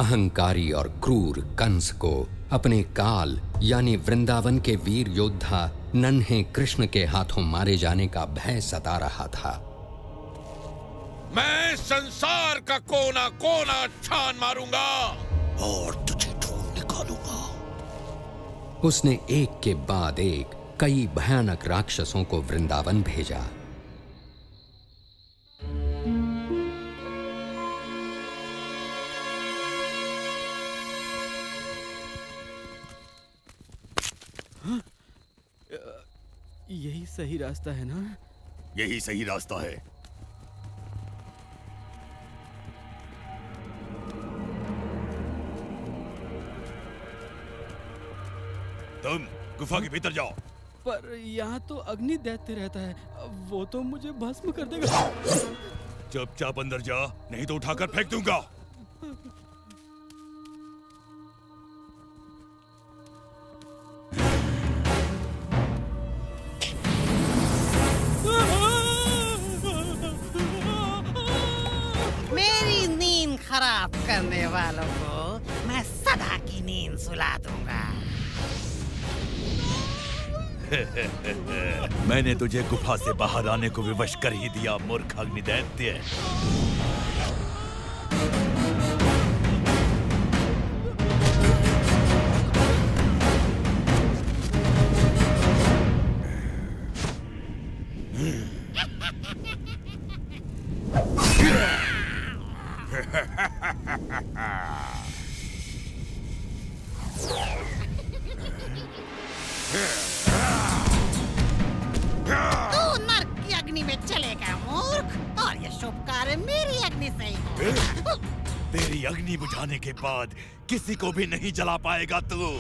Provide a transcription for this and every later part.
अहंकारी और क्रूर कंस को अपने काल यानी वृंदावन के वीर योद्धा नन्हे कृष्ण के हाथों मारे जाने का भय सता रहा था। मैं संसार का कोना कोना छान मारूंगा और तुझे ढूंढ निकालूंगा। उसने एक के बाद एक कई भयानक राक्षसों को वृंदावन भेजा। यही सही रास्ता है ना? यही सही रास्ता है। तुम गुफा के भीतर जाओ। पर यहाँ तो अग्नि दैत्य रहता है, वो तो मुझे भस्म कर देगा। चुपचाप अंदर जा, नहीं तो उठाकर फेंक दूंगा। मेरी नींद खराब करने वालों को मैं सदा की नींद सुला दूंगा। मैंने तुझे गुफा से बाहर आने को विवश कर ही दिया, मूर्ख अग्निदैत्य। तू नरक की अग्नि में चलेगा मूर्ख, और ये शुभ कार्य मेरी अग्नि से ही होगा। तेरी अग्नि बुझाने के बाद किसी को भी नहीं जला पाएगा तू।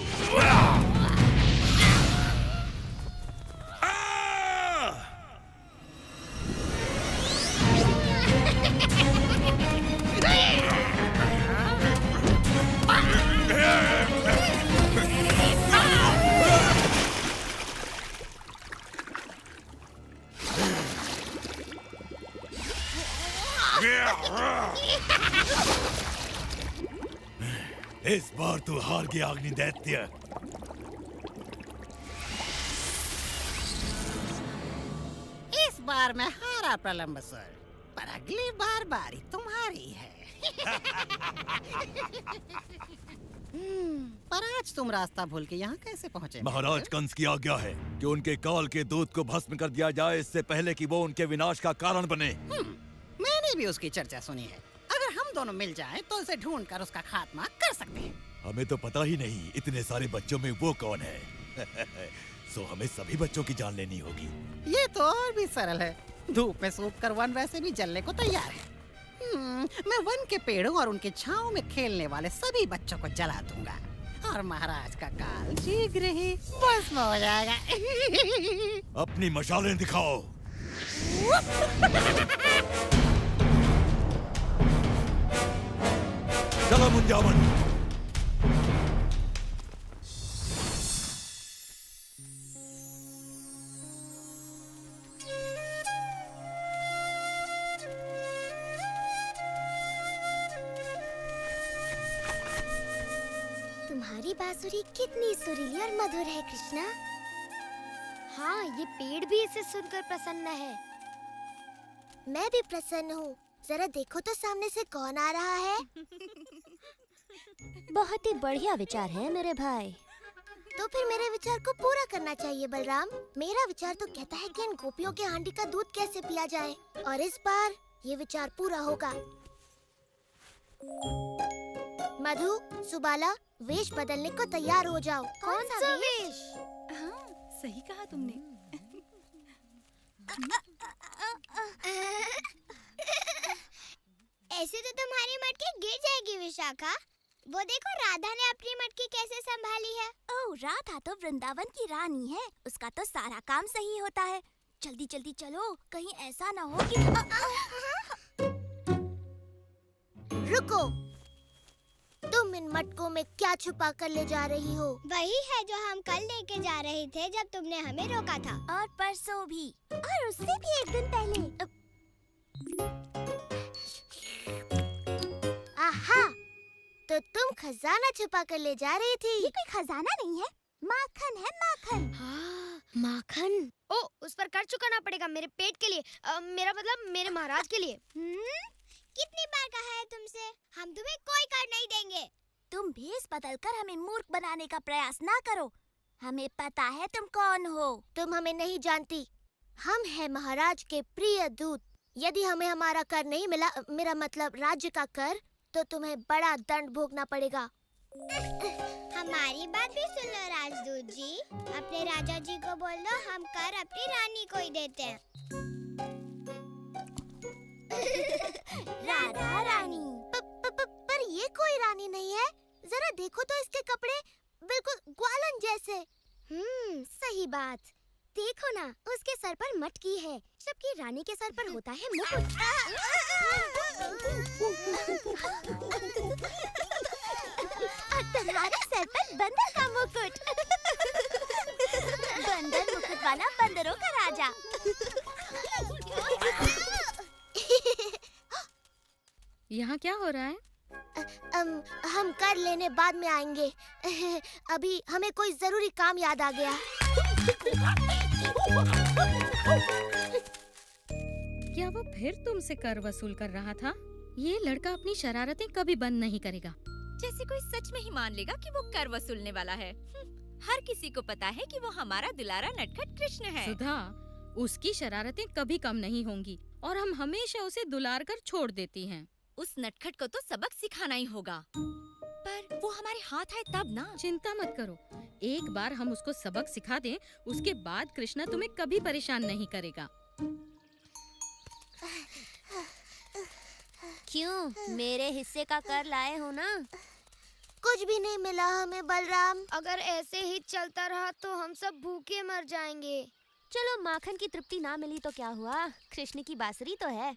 इस बार तू हार गया अग्निदैत्य। इस बार मैं हारा प्रलंबसुर, पर अगली बार बारी तुम्हारी है। पर आज तुम रास्ता भूल के यहाँ कैसे पहुँचे? महाराज कंस की आज्ञा है कि उनके काल के दूत को भस्म कर दिया जाए, इससे पहले कि वो उनके विनाश का कारण बने। मैंने भी उसकी चर्चा सुनी है। अगर हम दोनों मिल जाएं तो उसे ढूंढकर उसका खात्मा कर सकते हैं। हमें तो पता ही नहीं इतने सारे बच्चों में वो कौन है। सो हमें सभी बच्चों की जान लेनी होगी। ये तो और भी सरल है। धूप में सूख कर वन वैसे भी जलने को तैयार है। मैं वन के पेड़ों और उनके छांव में खेलने वाले सभी बच्चों को जला दूंगा, और महाराज का काल शीघ्र ही भस्म हो जाएगा। अपनी मशालें दिखाओ। चलो मुंजावन। तुम्हारी बांसुरी कितनी सुरीली और मधुर है कृष्णा। हाँ, ये पेड़ भी इसे सुनकर प्रसन्न है। मैं भी प्रसन्न हूँ। जरा देखो तो सामने से कौन आ रहा है। बहुत ही बढ़िया विचार है मेरे भाई। तो फिर मेरे विचार को पूरा करना चाहिए बलराम। मेरा विचार तो कहता है कि इन गोपियों के हांडी का दूध कैसे पिया जाए, और इस बार ये विचार पूरा होगा। मधु, सुबाला, वेश बदलने को तैयार हो जाओ। कौन सा वेश? हाँ, सही कहा तुमने। ऐसे तो तुम्हारी मटकी गिर जाएगी विशाखा। वो देखो राधा ने अपनी मटकी कैसे संभाली है। ओह, राधा तो वृंदावन की रानी है, उसका तो सारा काम सही होता है। जल्दी जल्दी चलो, कहीं ऐसा ना हो कि रुको, तुम इन मटकों में क्या छुपा कर ले जा रही हो? वही है जो हम कल लेके जा रहे थे जब तुमने हमें रोका था। और परसों भी, और उससे भी एक दिन पहले। आहा, तो तुम खजाना छुपा कर ले जा रही थी। ये कोई खजाना नहीं है, माखन है, माखन। हाँ, माखन। ओ, उस पर कर चुकाना पड़ेगा मेरे पेट के लिए, मेरा मतलब मेरे महाराज के लिए। कितनी बार कहा है तुमसे, हम तुम्हें कोई कर नहीं देंगे। तुम भेष बदलकर हमें मूर्ख बनाने का प्रयास ना करो। हमें पता है तुम कौन हो। तुम हमें नहीं जानती, हम हैं महाराज के प्रिय दूत। यदि हमें हमारा कर नहीं मिला, मेरा मतलब राज्य का कर, तो तुम्हें बड़ा दंड भोगना पड़ेगा। हमारी बात भी सुन लो राजदूत जी, अपने राजा जी को बोल दो हम कर अपनी रानी को ही देते हैं। राधा रानी। पर ये कोई रानी नहीं है, जरा देखो तो इसके कपड़े बिल्कुल ग्वालन जैसे। सही बात। देखो ना, उसके सर पर मटकी है, जबकि रानी के सर पर होता है मुकुट। और तुम्हारे सर पर बंदर का मुकुट। बंदर मुकुट वाला बंदरों का राजा। यहाँ क्या हो रहा है? हम कर लेने बाद में आएंगे। अभी हमें कोई जरूरी काम याद आ गया। क्या वो फिर तुमसे कर वसूल कर रहा था? ये लड़का अपनी शरारतें कभी बंद नहीं करेगा। जैसे कोई सच में ही मान लेगा कि वो कर वसूलने वाला है। हर किसी को पता है कि वो हमारा दुलारा नटखट कृष्ण है। सुधा, उसकी शरारतें कभी कम नहीं होंगी और हम हमेशा उसे दुलार कर छोड़ देती हैं। उस नटखट को तो सबक सिखाना ही होगा। पर वो हमारे हाथ आए तब ना। चिंता मत करो, एक बार हम उसको सबक सिखा दें, उसके बाद कृष्णा तुम्हें कभी परेशान नहीं करेगा। क्यों, मेरे हिस्से का कर लाए हो ना? कुछ भी नहीं मिला हमें बलराम। अगर ऐसे ही चलता रहा तो हम सब भूखे मर जाएंगे। चलो, माखन की तृप्ति ना मिली तो क्या हुआ, कृष्ण की बांसुरी तो है।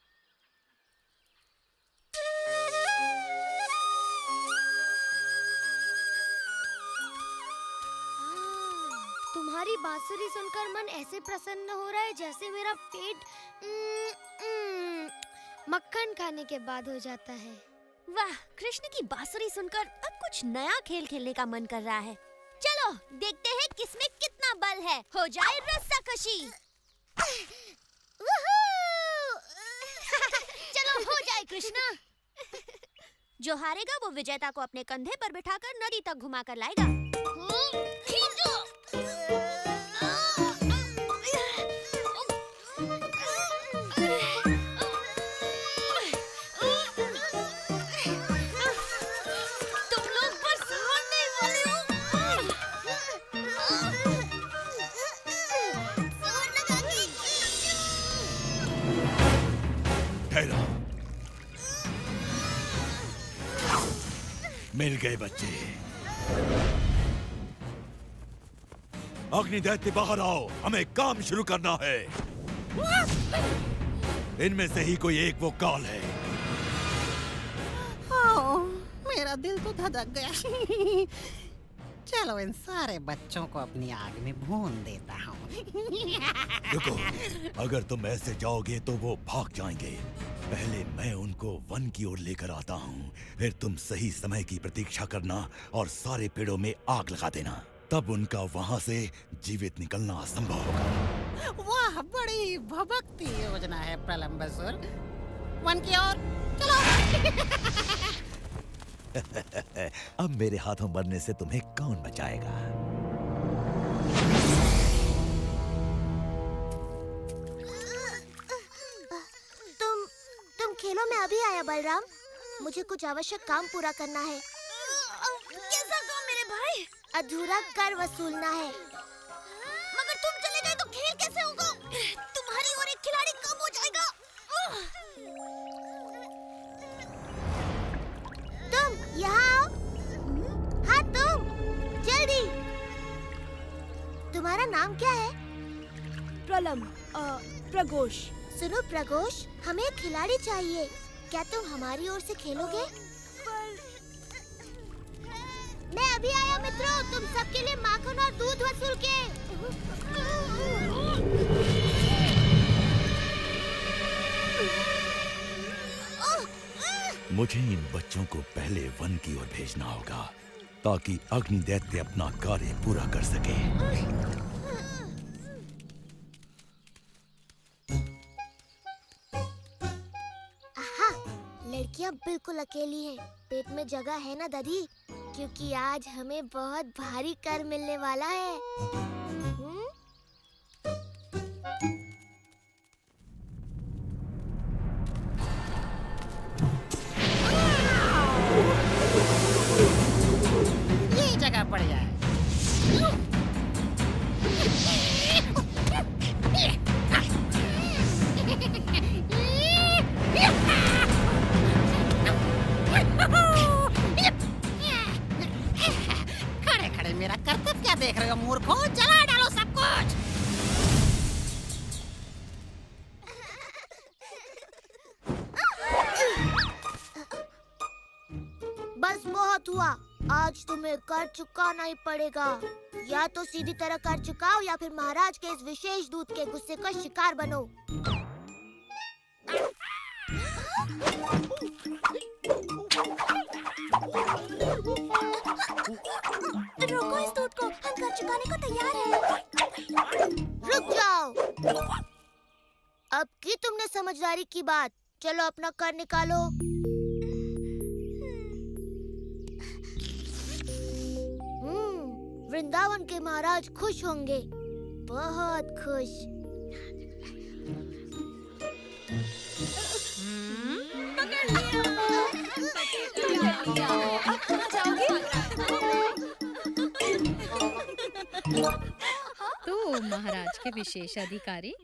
तुम्हारी बांसुरी सुनकर मन ऐसे प्रसन्न हो रहा है जैसे मेरा पेट मक्खन खाने के बाद हो जाता है। वाह, कृष्ण की बांसुरी सुनकर अब कुछ नया खेल खेलने का मन कर रहा है। चलो देखते हैं किसमें कितना बल है। हो जाए रस्साकशी। चलो हो जाए कृष्णा। जो हारेगा वो विजेता को अपने कंधे पर बिठाकर नदी तक घुमा कर लाएगा। तुम लोग बस मरने वाले हो। ठहरो, मिल गए बच्चे। अग्नि दैत्य बाहर आओ, हमें काम शुरू करना है। इनमें से ही कोई एक वो काल है। ओह, मेरा दिल तो धड़क गया। चलो इन सारे बच्चों को अपनी आग में भून देता हूँ। रुको, अगर तुम ऐसे जाओगे तो वो भाग जाएंगे। पहले मैं उनको वन की ओर लेकर आता हूँ, फिर तुम सही समय की प्रतीक्षा करना और सारे पेड़ों में आग लगा देना। तब उनका वहाँ से जीवित निकलना असंभव होगा। वाह, बड़ी भभकती योजना है प्रलंबासुर। वन की ओर चलो। अब मेरे हाथों मरने से तुम्हें कौन बचाएगा? तुम खेलों में अभी आया बलराम। मुझे कुछ आवश्यक काम पूरा करना है। कैसा काम मेरे भाई? अधूरा कर वसूलना है। मगर तुम चले गए तो खेल कैसे होगा? तुम्हारी और एक खिलाड़ी कम हो जाएगा। तुम यहाँ आओ। हाँ तुम, जल्दी। तुम्हारा नाम क्या है? प्रघोष। सुनो प्रघोष, हमें एक खिलाड़ी चाहिए। क्या तुम हमारी ओर से खेलोगे? मैं अभी आया मित्रों, तुम सबके लिए माखन और दूध वसूल के। मुझे इन बच्चों को पहले वन की ओर भेजना होगा ताकि अग्नि दैत्य अपना कार्य पूरा कर सके। आहा, लड़कियां बिल्कुल अकेली हैं। पेट में जगह है ना दादी? क्योंकि आज हमें बहुत भारी कर मिलने वाला है। ये जगह बढ़िया है। खड़े खड़े मेरा करतब क्या देख रहे हो मूर्खों? जला डालो सब कुछ। बस बहुत हुआ। आज तुम्हें कर चुकाना ही पड़ेगा। या तो सीधी तरह कर चुकाओ या फिर महाराज के इस विशेष दूत के गुस्से का शिकार बनो। रोको इस दूत को, हम कर चुकाने को तैयार हैं। रुक जाओ। अब की तुमने समझदारी की बात। चलो अपना कर निकालो। वृंदावन के महाराज खुश होंगे, बहुत खुश। तो महाराज के विशेष अधिकारी,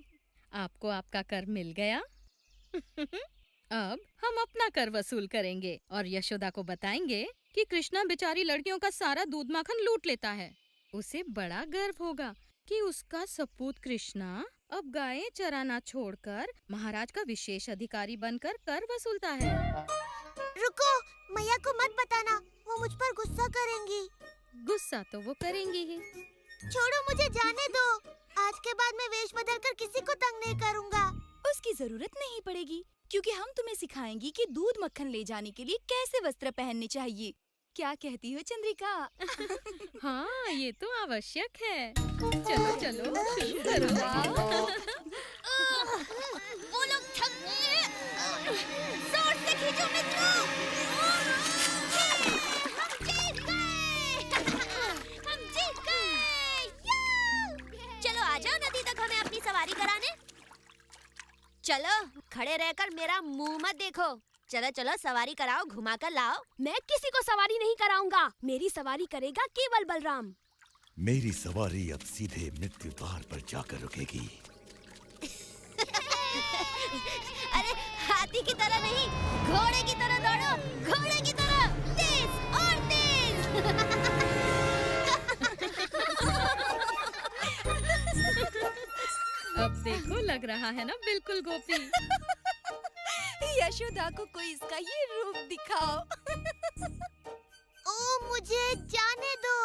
आपको आपका कर मिल गया। अब हम अपना कर वसूल करेंगे और यशोदा को बताएंगे कि कृष्णा बेचारी लड़कियों का सारा दूध माखन लूट लेता है। उसे बड़ा गर्व होगा कि उसका सपूत कृष्णा अब गायें चराना छोड़कर महाराज का विशेष अधिकारी बनकर कर वसूलता है। रुको, मैया को मत बताना, वो मुझ पर गुस्सा करेंगी। गुस्सा तो वो करेंगी ही। छोड़ो, मुझे जाने दो। आज के बाद मैं वेश बदलकर किसी को तंग नहीं करूँगा। उसकी जरूरत नहीं पड़ेगी, क्योंकि हम तुम्हें सिखाएंगी कि दूध मक्खन ले जाने के लिए कैसे वस्त्र पहनने चाहिए। क्या कहती हो चंद्रिका? हाँ, ये तो आवश्यक है। चलो चलो शुरू करो। वो लोग थक गए। जोर से खींचो मित्रों। हम जीत गए। हम जीत गए। चलो आ जाओ नदी तक हमें अपनी सवारी कराने। चलो, खड़े रहकर मेरा मुंह मत देखो। चलो चलो सवारी कराओ, घुमा कर लाओ। मैं किसी को सवारी नहीं कराऊंगा। मेरी सवारी करेगा केवल बलराम। मेरी सवारी अब सीधे मृत्यु द्वार पर जाकर रुकेगी। अरे हाथी की तरह नहीं, घोड़े की तरह दौड़ो। घोड़े की तरह तेज और तेज। अब देखो, लग रहा है ना बिल्कुल गोपी। यशोदा को कोई इसका ये रूप दिखाओ। ओ, मुझे जाने दो।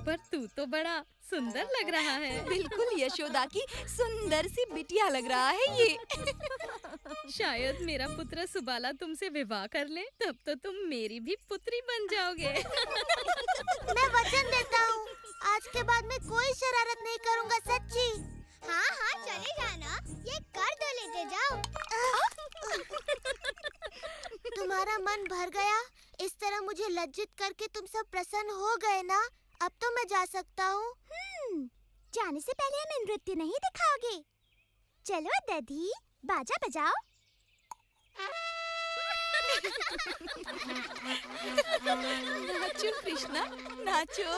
पर तू तो बड़ा सुंदर लग रहा है। बिल्कुल यशोदा की सुंदर सी बिटिया लग रहा है ये। शायद मेरा पुत्र सुबाला तुमसे विवाह कर ले, तब तो तुम मेरी भी पुत्री बन जाओगे। मैं वचन देता हूँ, आज के बाद मैं कोई शरारत नहीं करूँगा, सच्ची। हाँ हाँ चले जाना, ये कर दो, लेते जाओ। तुम्हारा मन भर गया? इस तरह मुझे लज्जित करके तुम सब प्रसन्न हो गए ना? अब तो मैं जा सकता हूँ। जाने से पहले हमें नृत्य नहीं दिखाओगे? चलो दधी, बाजा बजाओ। नाचो कृष्णा, नाचो।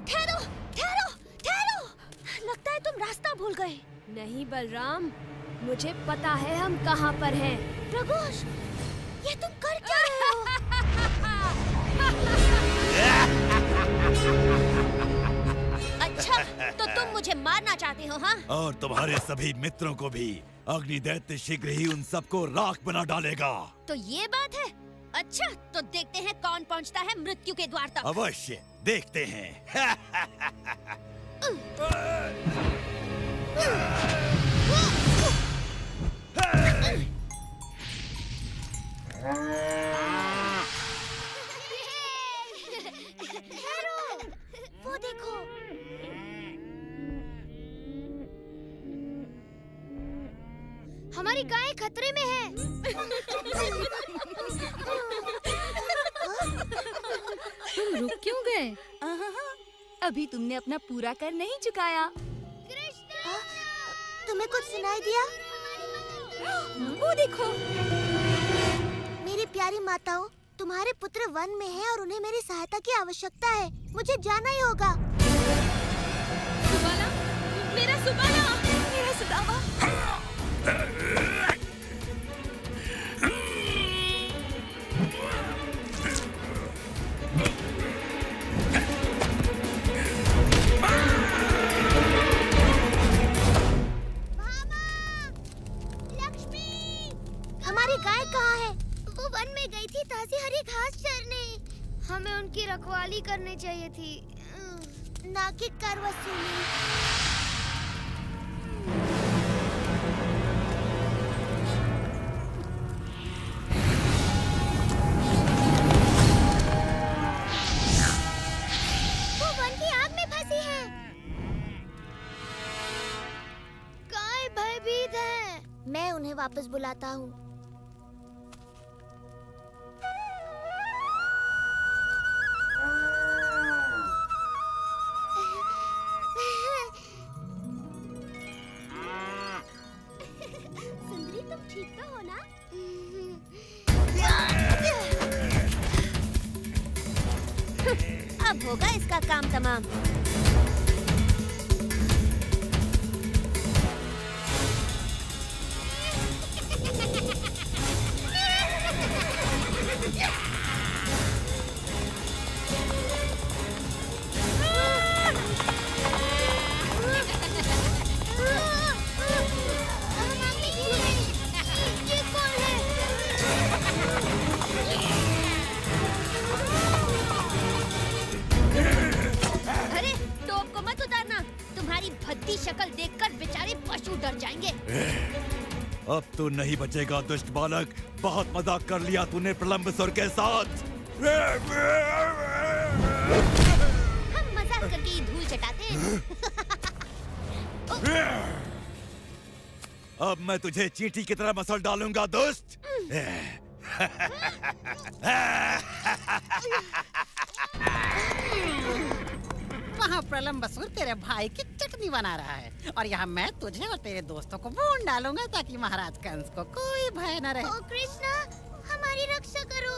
ठहरो, ठहरो, ठहरो। लगता है तुम रास्ता भूल गए। नहीं बलराम, मुझे पता है हम कहाँ पर हैं। प्रगोष, ये तुम कर क्या रहे हो? अच्छा, तो तुम मुझे मारना चाहते हो, हाँ? और तुम्हारे सभी मित्रों को भी। अग्नि दैत्य शीघ्र ही उन सबको राख बना डालेगा। तो ये बात है। अच्छा, तो देखते हैं कौन पहुंचता है मृत्यु के द्वार तक। अवश्य देखते हैं। वो देखो। हमारी गाय खतरे में है। तुम रुक क्यों गए? अभी तुमने अपना पूरा कर नहीं चुकाया। तुम्हें कुछ सुनाई दिया? वो देखो। मेरी प्यारी माताओं, तुम्हारे पुत्र वन में हैं और उन्हें मेरी सहायता की आवश्यकता है। मुझे जाना ही होगा। सुबाला, मेरा सुबाला, मेरा सुदामा। हमारी गाय कहाँ है? वो वन में गई थी ताज़ी हरी घास चरने। हमें उनकी रखवाली करनी चाहिए थी, ना कि कर वसूली। वो वन की आग में फंसी है। गाय भयभीत है। मैं उन्हें वापस बुलाता हूँ। सुंदरी, तुम ठीक तो हो ना? अब होगा इसका काम तमाम। अरे टोप को मत उतारना, तुम्हारी भद्दी शक्ल देखकर बेचारे पशु डर जाएंगे। अब तू नहीं बचेगा दुष्ट बालक। बहुत मजाक कर लिया तूने प्रलंबसुर के साथ। हम मजाक करके ही धूल चटाते हैं। अब मैं तुझे चींटी की तरह मसल डालूंगा दुष्ट। वहाँ प्रलंबसुर तेरे भाई की चटनी बना रहा है और यहाँ मैं तुझे और तेरे दोस्तों को भून डालूंगा ताकि महाराज कंस को कोई भय न रहे। ओ कृष्णा, हमारी रक्षा करो।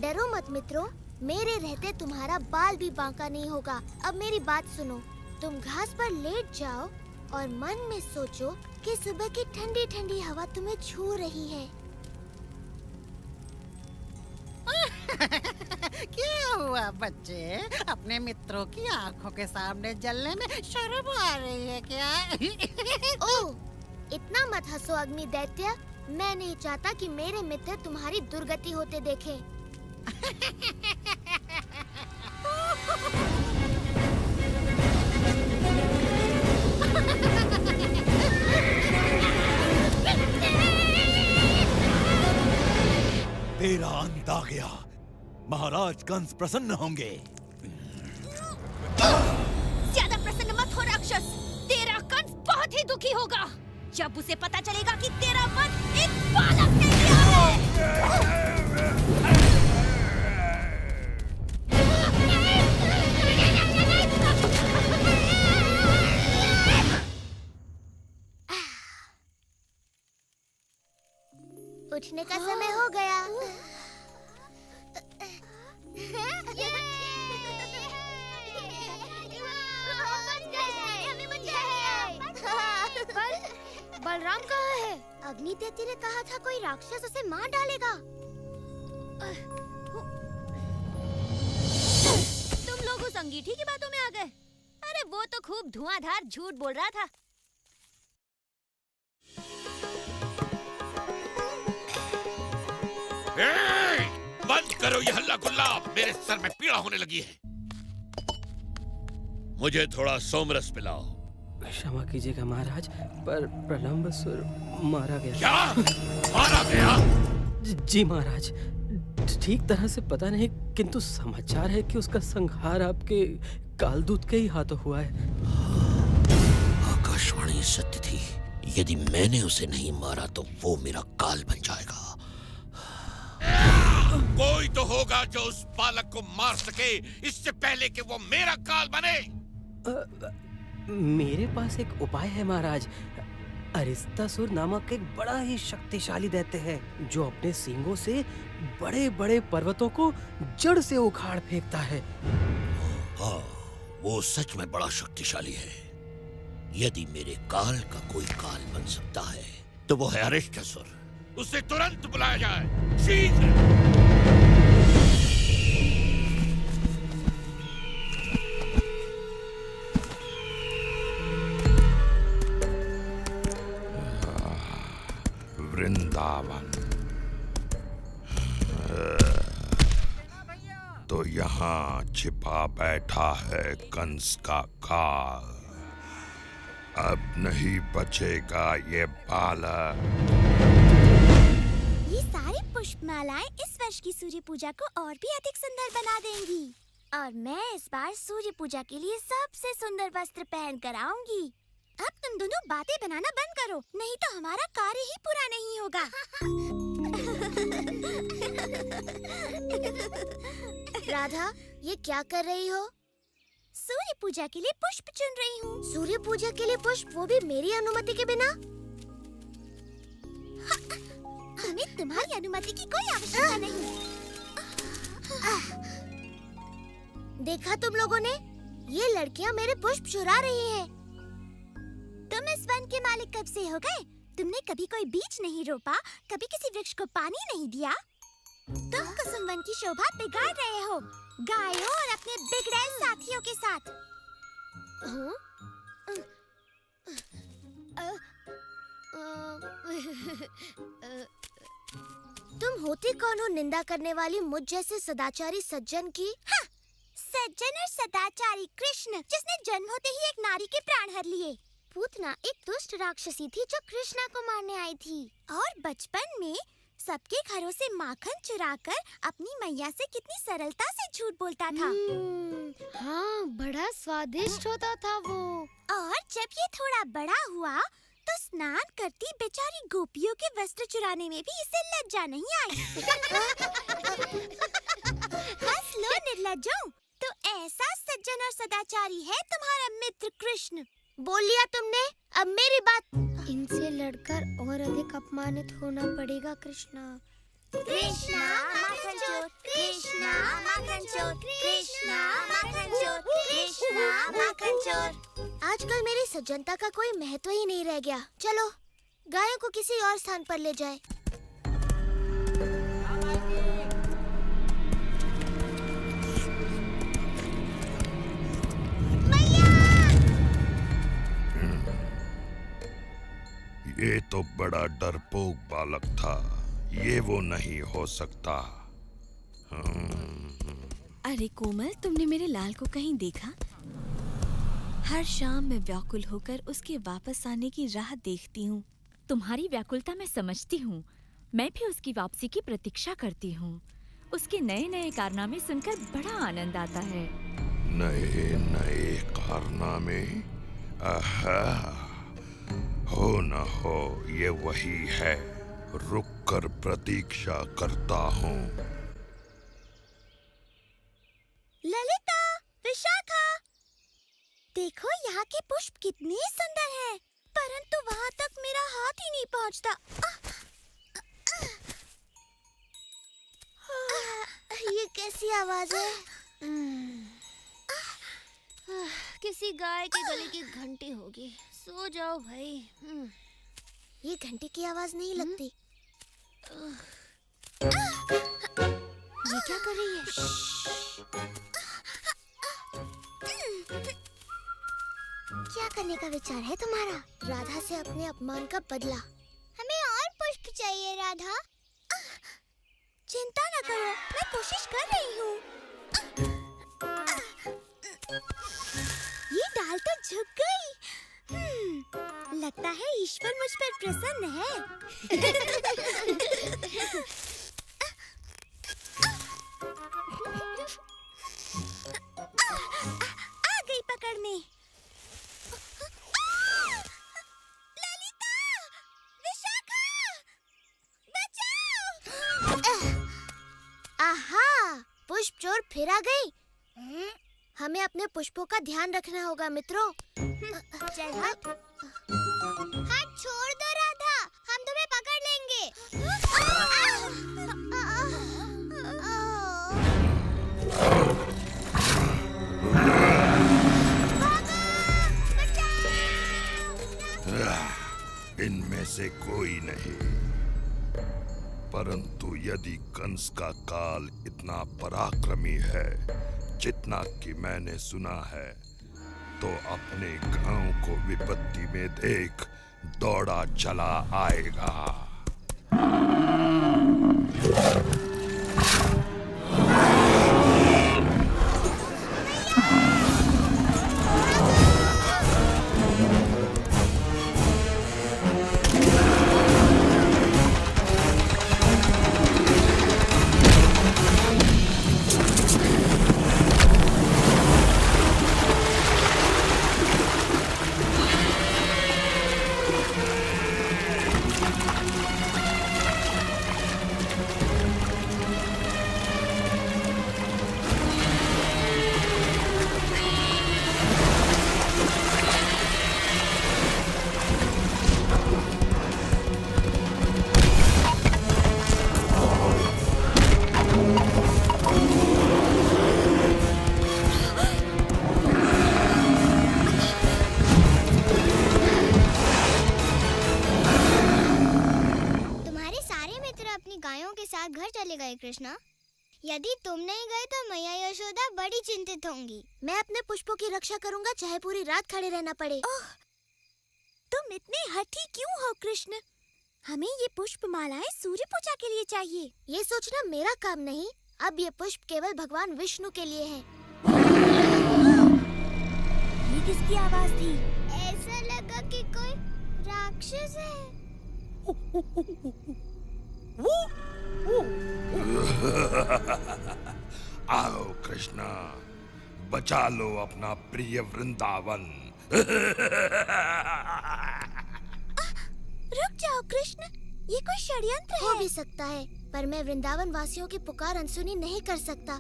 डरो मत मित्रों, मेरे रहते तुम्हारा बाल भी बांका नहीं होगा। अब मेरी बात सुनो, तुम घास पर लेट जाओ और मन में सोचो कि सुबह की ठंडी ठंडी हवा तुम्हें छू रही है। क्या हुआ बच्चे? अपने मित्रों की आंखों के सामने जलने में शर्म आ रही है क्या? ओह, इतना मत हंसो अग्नि दैत्य। मैं नहीं चाहता कि मेरे मित्र तुम्हारी दुर्गति होते देखें। तेरा अंत आ गया। महाराज कंस प्रसन्न होंगे। ज्यादा प्रसन्न मत हो राक्षस, तेरा कंस बहुत ही दुखी होगा जब उसे पता चलेगा कि तेरा वध एक बालक ने किया है। उठने का समय हो गया। बलराम कहाँ है? अग्नि दैत्य ने कहा था कोई राक्षस उसे मार डालेगा। तुम लोग उस अंगीठी की बातों में आ गए। अरे वो तो खूब धुआंधार झूठ बोल रहा था। बंद करो ये हल्ला गुल्ला, मेरे सर में पीड़ा होने लगी है। मुझे थोड़ा सोमरस पिलाओ। क्षमा कीजिएगा महाराज, पर प्रलंबसुर मारा गया। क्या मारा गया? जी महाराज, ठीक तरह से पता नहीं, किंतु समाचार है कि उसका संहार आपके कालदूत के ही हाथों हुआ है। आकाशवाणी सत्य थी। यदि मैंने उसे नहीं मारा तो वो मेरा काल बन जाएगा। कोई तो होगा जो उस बालक को मार सके इससे पहले कि वो मेरा काल बने। मेरे पास एक उपाय है महाराज। अरिस्तासुर नामक एक बड़ा ही शक्तिशाली दैत्य है जो अपने सींगों से बड़े बड़े पर्वतों को जड़ से उखाड़ फेंकता है। हाँ, वो सच में बड़ा शक्तिशाली है। यदि मेरे काल का कोई काल बन सकता है तो वो है अरिस्तासुर। उसे तुरंत बुलाया जाए, शीघ्र। वृंदावन तो यहाँ छिपा बैठा है कंस का काल। अब नहीं बचेगा ये बालक। ये सारी पुष्पमालाएं इस वर्ष की सूर्य पूजा को और भी अधिक सुंदर बना देंगी। और मैं इस बार सूर्य पूजा के लिए सबसे सुंदर वस्त्र पहन कर आऊंगी। अब तुम दोनों बातें बनाना बंद करो, नहीं तो हमारा कार्य ही पूरा नहीं होगा। राधा, ये क्या कर रही हो? सूर्य पूजा के लिए पुष्प चुन रही हूँ। सूर्य पूजा के लिए पुष्प, वो भी मेरी अनुमति के बिना? हमें तुम्हारी अनुमति की कोई आवश्यकता नहीं। देखा तुम लोगों ने? ये लड़कियाँ मेरे पुष्प चुरा रही हैं। तुम इस वन के मालिक कब से हो गए? तुमने कभी कोई बीज नहीं रोपा, कभी किसी वृक्ष को पानी नहीं दिया। तुम कुसुम वन की शोभा बिगाड़ रहे हो, गायों और अपने बिगड़ैल साथियों के साथ। तुम होती कौन हो निंदा करने वाली मुझ जैसे सदाचारी सज्जन की? हाँ, सज्जन और सदाचारी कृष्ण, जिसने जन्म होते ही एक नारी के प्राण हर लिए। पूतना एक दुष्ट राक्षसी थी जो कृष्णा को मारने आई थी। और बचपन में सबके घरों से माखन चुराकर अपनी मैया से कितनी सरलता से झूठ बोलता था। हाँ, बड़ा स्वादिष्ट होता था वो। और जब ये थोड़ा बड़ा हुआ तो स्नान करती बेचारी गोपियों के वस्त्र चुराने में भी इसे लज्जा नहीं आई। हंस लो निर्लज्जों, तो ऐसा सज्जन और सदाचारी है तुम्हारा मित्र कृष्ण। बोल लिया तुमने, अब मेरी बात। इनसे लड़कर और अधिक अपमानित होना पड़ेगा कृष्णा। कृष्णा माखन चोर, कृष्णा माखन चोर, कृष्णा माखन चोर, कृष्णा माखन चोर। आजकल मेरी सज्जनता का कोई महत्व ही नहीं रह गया। चलो गायों को किसी और स्थान पर ले जाए। ये तो बड़ा डरपोक बालक था, ये वो नहीं हो सकता। अरे कोमल, तुमने मेरे लाल को कहीं देखा? हर शाम मैं व्याकुल होकर उसके वापस आने की राह देखती हूँ। तुम्हारी व्याकुलता मैं समझती हूँ। मैं भी उसकी वापसी की प्रतीक्षा करती हूँ। उसके नए नए कारनामे सुनकर बड़ा आनंद आता है। नए नए कारनामे? हो न हो ये वही है, रुक कर प्रतीक्षा करता हूँ। ललिता, विशाखा, देखो यहाँ के पुष्प कितने सुंदर हैं, परंतु वहाँ तक मेरा हाथ ही नहीं पहुँचता। ये कैसी आवाज है? किसी गाय के गले की घंटी होगी। सो जाओ भाई। ये घंटी की आवाज नहीं लगती। ये क्या कर रही है? क्या करने का विचार है तुम्हारा? राधा से अपने अपमान का बदला। हमें और पुष्प चाहिए राधा। चिंता न करो, मैं कोशिश कर रही हूँ। ये डाल तो झुक गई। लगता है ईश्वर मुझ पर प्रसन्न है। आ गई पकड़ने। ललिता, विशाखा, बचाओ! आहा, पुष्प चोर फिर आ गई। हमें अपने पुष्पों का ध्यान रखना होगा मित्रों। चल हट। हट, छोड़ दो राधा, हम तुम्हें पकड़ लेंगे। इनमें से कोई नहीं, परंतु यदि कंस का काल इतना पराक्रमी है जितना कि मैंने सुना है, तो अपने गांव को विपत्ति में देख दौड़ा चला आएगा। घर चले गए कृष्णा। यदि तुम नहीं गए तो मैया यशोदा बड़ी चिंतित होंगी। मैं अपने पुष्पों की रक्षा करूंगा, चाहे पूरी रात खड़े रहना पड़े। ओह, तुम इतने हठी क्यों हो कृष्ण? हमें ये पुष्प मालाएं सूर्य पूजा के लिए चाहिए। ये सोचना मेरा काम नहीं। अब ये पुष्प केवल भगवान विष्णु के लिए है। ये किसकी आवाज थी? ऐसा लगा कि कोई राक्षस है। आओ कृष्णा, बचा लो अपना प्रिय वृंदावन। रुक जाओ कृष्ण, ये कोई षड्यंत्र है। हो भी सकता है, पर मैं वृंदावन वासियों की पुकार अनसुनी नहीं कर सकता।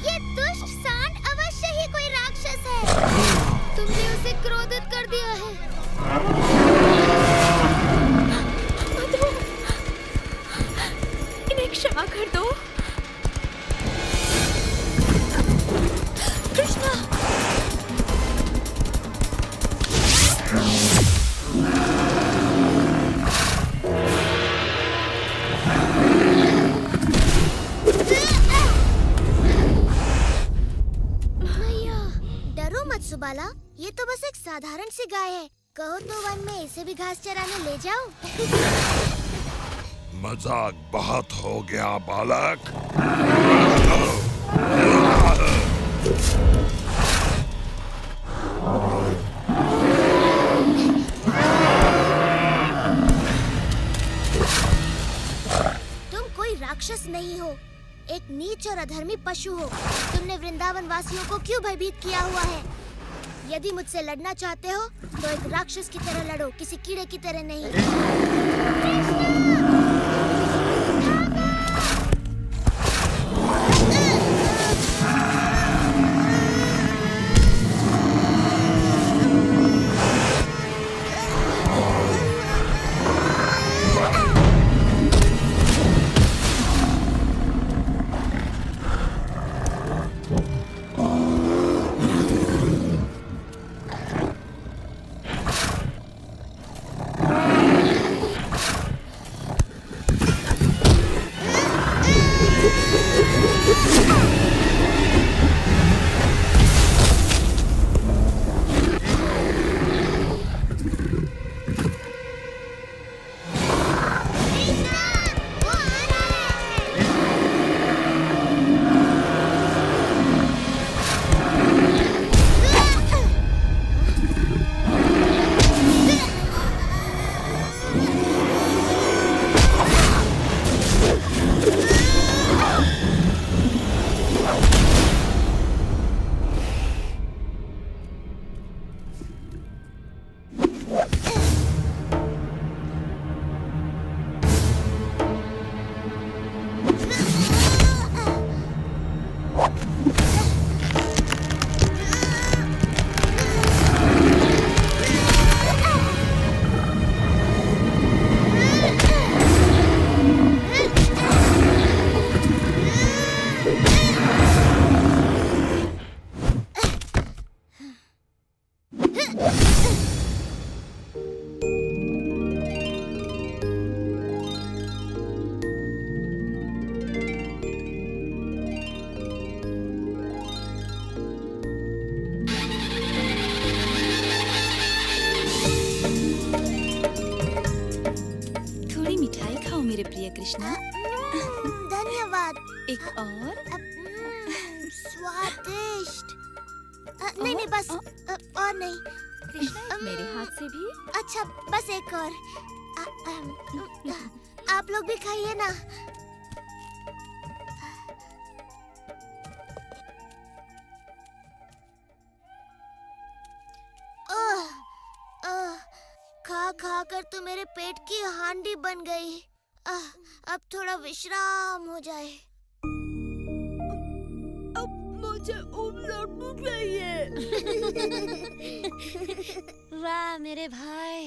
ये दुष्ट सांड अवश्य ही कोई राक्षस है। तुमने उसे क्रोधित कर दिया है। इन्हें क्षमा कर दो। कृष्णा, डरो मत सुबाला, ये तो बस एक साधारण सी गाय है। कहो तो वन में इसे भी घास चराने ले जाओ। मजाक बहुत हो गया बालक। तुम कोई राक्षस नहीं हो, एक नीच और अधर्मी पशु हो। तुमने वृंदावन वासियों को क्यों भयभीत किया हुआ है? यदि मुझसे लड़ना चाहते हो तो एक राक्षस की तरह लड़ो, किसी कीड़े की तरह नहीं। मेरे प्रिय कृष्णा। धन्यवाद। एक और? स्वादिष्ट। नहीं नहीं बस और नहीं। कृष्णा मेरे हाथ से भी। अच्छा बस एक और। आप लोग भी खाइए ना। खा खा कर तो मेरे पेट की हांडी बन गई। अब थोड़ा विश्राम हो जाए। अब मुझे उबलना चाहिए। वाह मेरे भाई,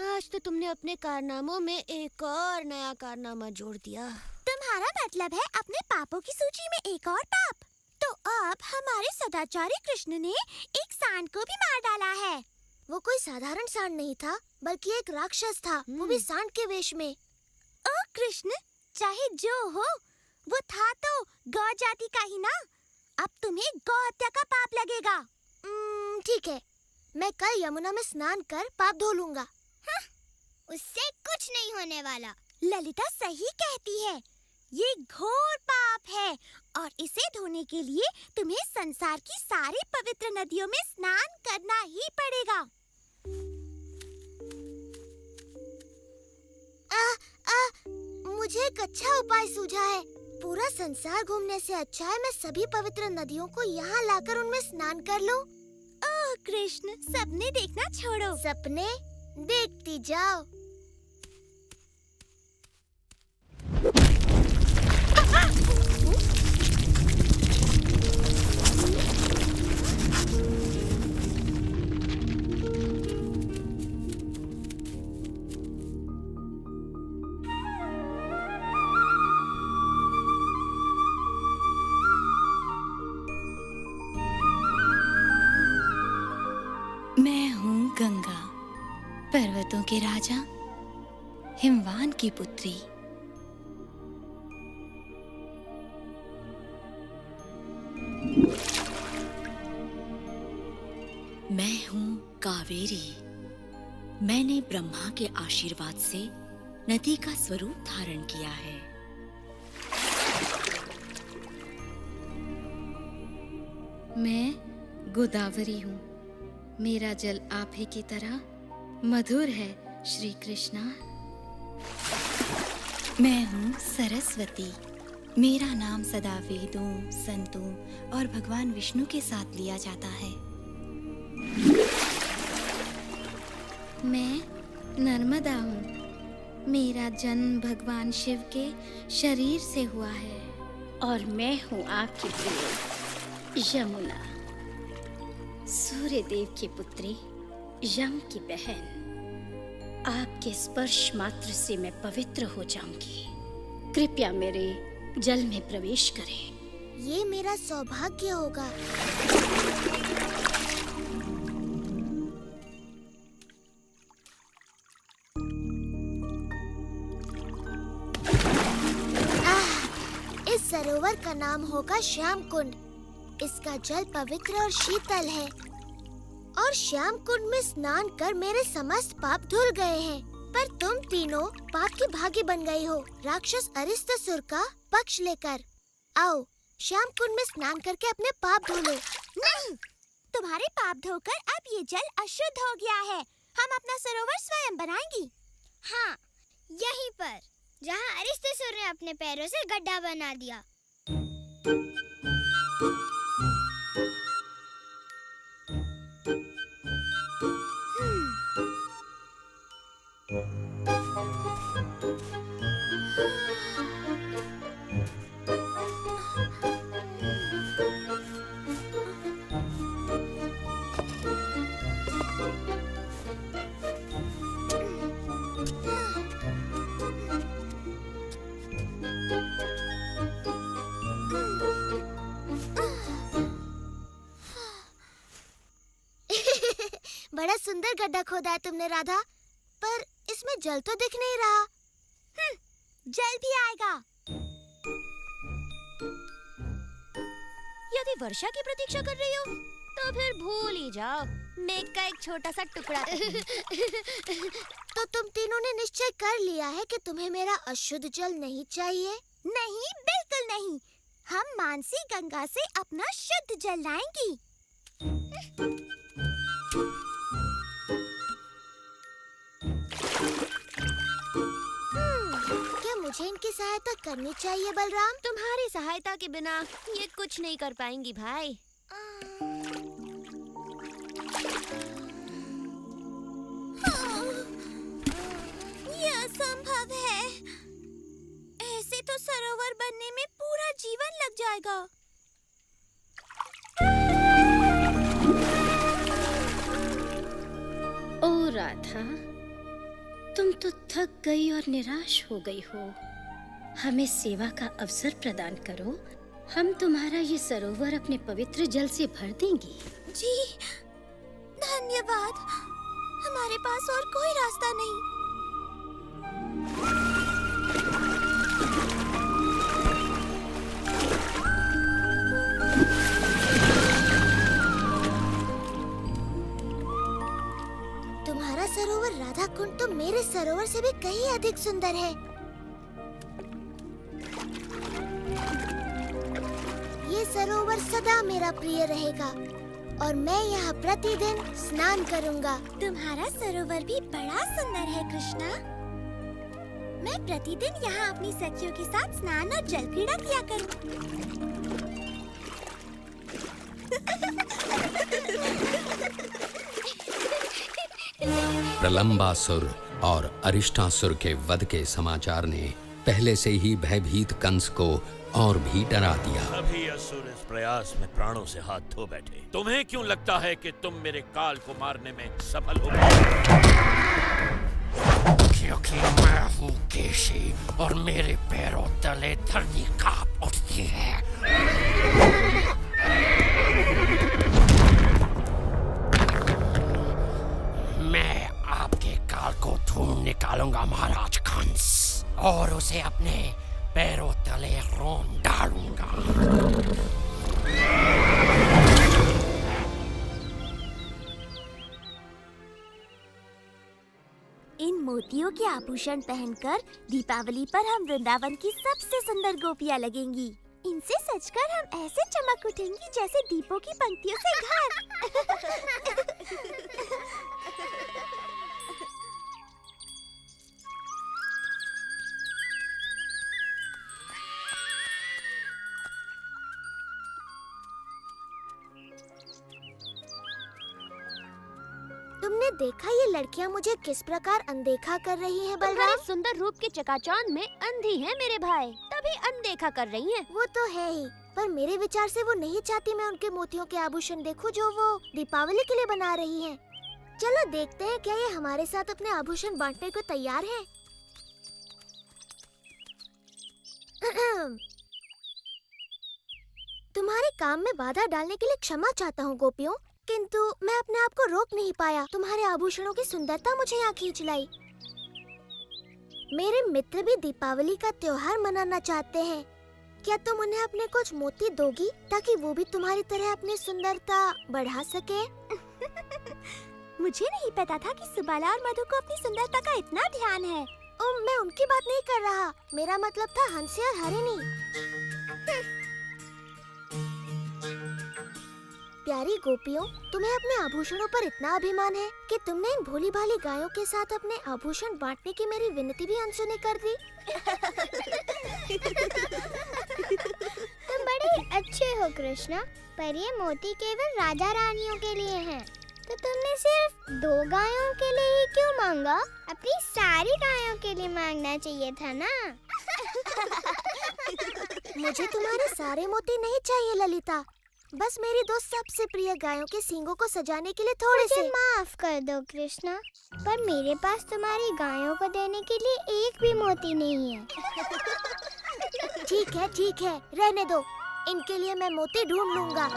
आज तो तुमने अपने कारनामों में एक और नया कारनामा जोड़ दिया। तुम्हारा मतलब है अपने पापों की सूची में एक और पाप? तो अब हमारे सदाचारी कृष्ण ने एक सांड को भी मार डाला है। वो कोई साधारण सांड नहीं था, बल्कि एक राक्षस था, वो भी सांड के वेश में। ओ कृष्ण, चाहे जो हो, वो था तो गौ जाति का ही ना। अब तुम्हें गौ हत्या का पाप लगेगा। ठीक है, मैं कल यमुना में स्नान कर पाप धो लूंगा। उससे कुछ नहीं होने वाला। ललिता सही कहती है, ये घोर पाप है और इसे धोने के लिए तुम्हें संसार की सारी पवित्र नदियों में स्नान करना ही पड़ेगा। मुझे एक अच्छा उपाय सूझा है। पूरा संसार घूमने से अच्छा है मैं सभी पवित्र नदियों को यहाँ लाकर उनमें स्नान कर लूं। ओह कृष्ण, सपने देखना छोड़ो। सपने देखती जाओ। मैं हूँ गंगा, पर्वतों के राजा, हिमवान की पुत्री। मैं हूँ कावेरी। मैंने ब्रह्मा के आशीर्वाद से नदी का स्वरूप धारण किया है। मैं गोदावरी हूँ। मेरा जल आप ही की तरह मधुर है श्री कृष्णा। मैं हूँ सरस्वती। मेरा नाम सदा वेदों, संतों और भगवान विष्णु के साथ लिया जाता है। मैं नर्मदा हूँ। मेरा जन्म भगवान शिव के शरीर से हुआ है। और मैं हूँ आपकी प्रिय यमुना, सूर्य देव की पुत्री, यम की बहन। आपके स्पर्श मात्र से मैं पवित्र हो जाऊंगी। कृपया मेरे जल में प्रवेश करें। ये मेरा सौभाग्य होगा। इस सरोवर का नाम होगा श्याम कुंड। इसका जल पवित्र और शीतल है और श्याम कुंड में स्नान कर मेरे समस्त पाप धुल गए हैं। पर तुम तीनों पाप की भागी बन गई हो, राक्षस अरिष्टासुर का पक्ष लेकर। आओ श्याम कुंड में स्नान करके अपने पाप धो लो। नहीं, तुम्हारे पाप धोकर अब ये जल अशुद्ध हो गया है। हम अपना सरोवर स्वयं बनाएंगी। हाँ, यहीं पर जहाँ अरिष्टासुर ने अपने पैरों से गड्ढा बना दिया। बड़ा सुंदर गड्ढा खोदा है तुमने राधा, पर इसमें जल तो दिख नहीं रहा। जल भी आएगा। यदि वर्षा की प्रतीक्षा कर रही हो तो फिर भूल ही जाओ। मेघ का एक छोटा सा टुकड़ा। तो तुम तीनों ने निश्चय कर लिया है कि तुम्हें मेरा अशुद्ध जल नहीं चाहिए? नहीं, बिल्कुल नहीं। हम मानसी गंगा से अपना शुद्ध जल लाएंगी। क्या मुझे इनकी सहायता करनी चाहिए बलराम? तुम्हारी सहायता के बिना ये कुछ नहीं कर पाएंगी भाई। यह असंभव है। ऐसे तो सरोवर बनने में पूरा जीवन लग जाएगा। ओ राधा, तुम तो थक गई और निराश हो गई हो। हमें सेवा का अवसर प्रदान करो। हम तुम्हारा ये सरोवर अपने पवित्र जल से भर देंगे। जी, धन्यवाद। हमारे पास और कोई रास्ता नहीं। तुम्हारा सरोवर राधा कुंड तो मेरे सरोवर से भी कहीं अधिक सुंदर है। ये सरोवर सदा मेरा प्रिय रहेगा और मैं यहाँ प्रतिदिन स्नान करूँगा। तुम्हारा सरोवर भी बड़ा सुंदर है कृष्णा। मैं प्रतिदिन यहाँ अपनी सखियों के साथ स्नान और जल क्रीड़ा किया करूँ। प्रलंबासुर और अरिष्टासुर के वध के समाचार ने पहले से ही भयभीत कंस को और भी डरा दिया। सभी असुर इस प्रयास में प्राणों से हाथ धो बैठे। तुम्हें क्यों लगता है कि तुम मेरे काल को मारने में सफल हो? क्योंकि मैं हूँ केशी और मेरे पैरों तले धरती कांप उठती है। मैं आपके काल को ढूंढ निकालूंगा महाराज कंस, और उसे अपने पैरों तले रोन डालूंगा। इन मोतियों के आभूषण पहनकर दीपावली पर हम वृंदावन की सबसे सुंदर गोपियाँ लगेंगी। इनसे सजकर हम ऐसे चमक उठेंगी जैसे दीपों की पंक्तियों से घर। तुमने देखा ये लड़कियाँ मुझे किस प्रकार अनदेखा कर रही हैं बलराम? तुम्हारे सुंदर रूप के चकाचौंध में अंधी है मेरे भाई, तभी अनदेखा कर रही हैं। वो तो है ही, पर मेरे विचार से वो नहीं चाहती मैं उनके मोतियों के आभूषण देखूं जो वो दीपावली के लिए बना रही हैं। चलो देखते हैं क्या ये हमारे साथ अपने आभूषण बांटने को तैयार है। तुम्हारे काम में बाधा डालने के लिए क्षमा चाहता हूँ गोपियों, किंतु मैं अपने आप को रोक नहीं पाया। तुम्हारे आभूषणों की सुंदरता मुझे यहाँ खींच लाई। मेरे मित्र भी दीपावली का त्योहार मनाना चाहते हैं। क्या तुम उन्हें अपने कुछ मोती दोगी ताकि वो भी तुम्हारी तरह अपनी सुंदरता बढ़ा सके? मुझे नहीं पता था कि सुबाला और मधु को अपनी सुंदरता का इतना ध्यान है। मैं उनकी बात नहीं कर रहा, मेरा मतलब था हंसी और हरिणी। प्यारी गोपियों, तुम्हें अपने आभूषणों पर इतना अभिमान है कि तुमने इन भोली भाली गायों के साथ अपने आभूषण बांटने की मेरी विनती भी अनसुनी कर दी। तुम बड़े अच्छे हो कृष्णा, पर ये मोती केवल राजा रानियों के लिए हैं। तो तुमने सिर्फ 2 गायों के लिए ही क्यों मांगा? अपनी सारी गायों के लिए मांगना चाहिए था ना। मुझे तुम्हारे सारे मोती नहीं चाहिए ललिता, बस मेरी 2 सबसे प्रिय गायों के सींगों को सजाने के लिए थोड़े से। माफ कर दो कृष्णा, पर मेरे पास तुम्हारी गायों को देने के लिए एक भी मोती नहीं है। ठीक है, रहने दो, इनके लिए मैं मोती ढूंढ लूंगा।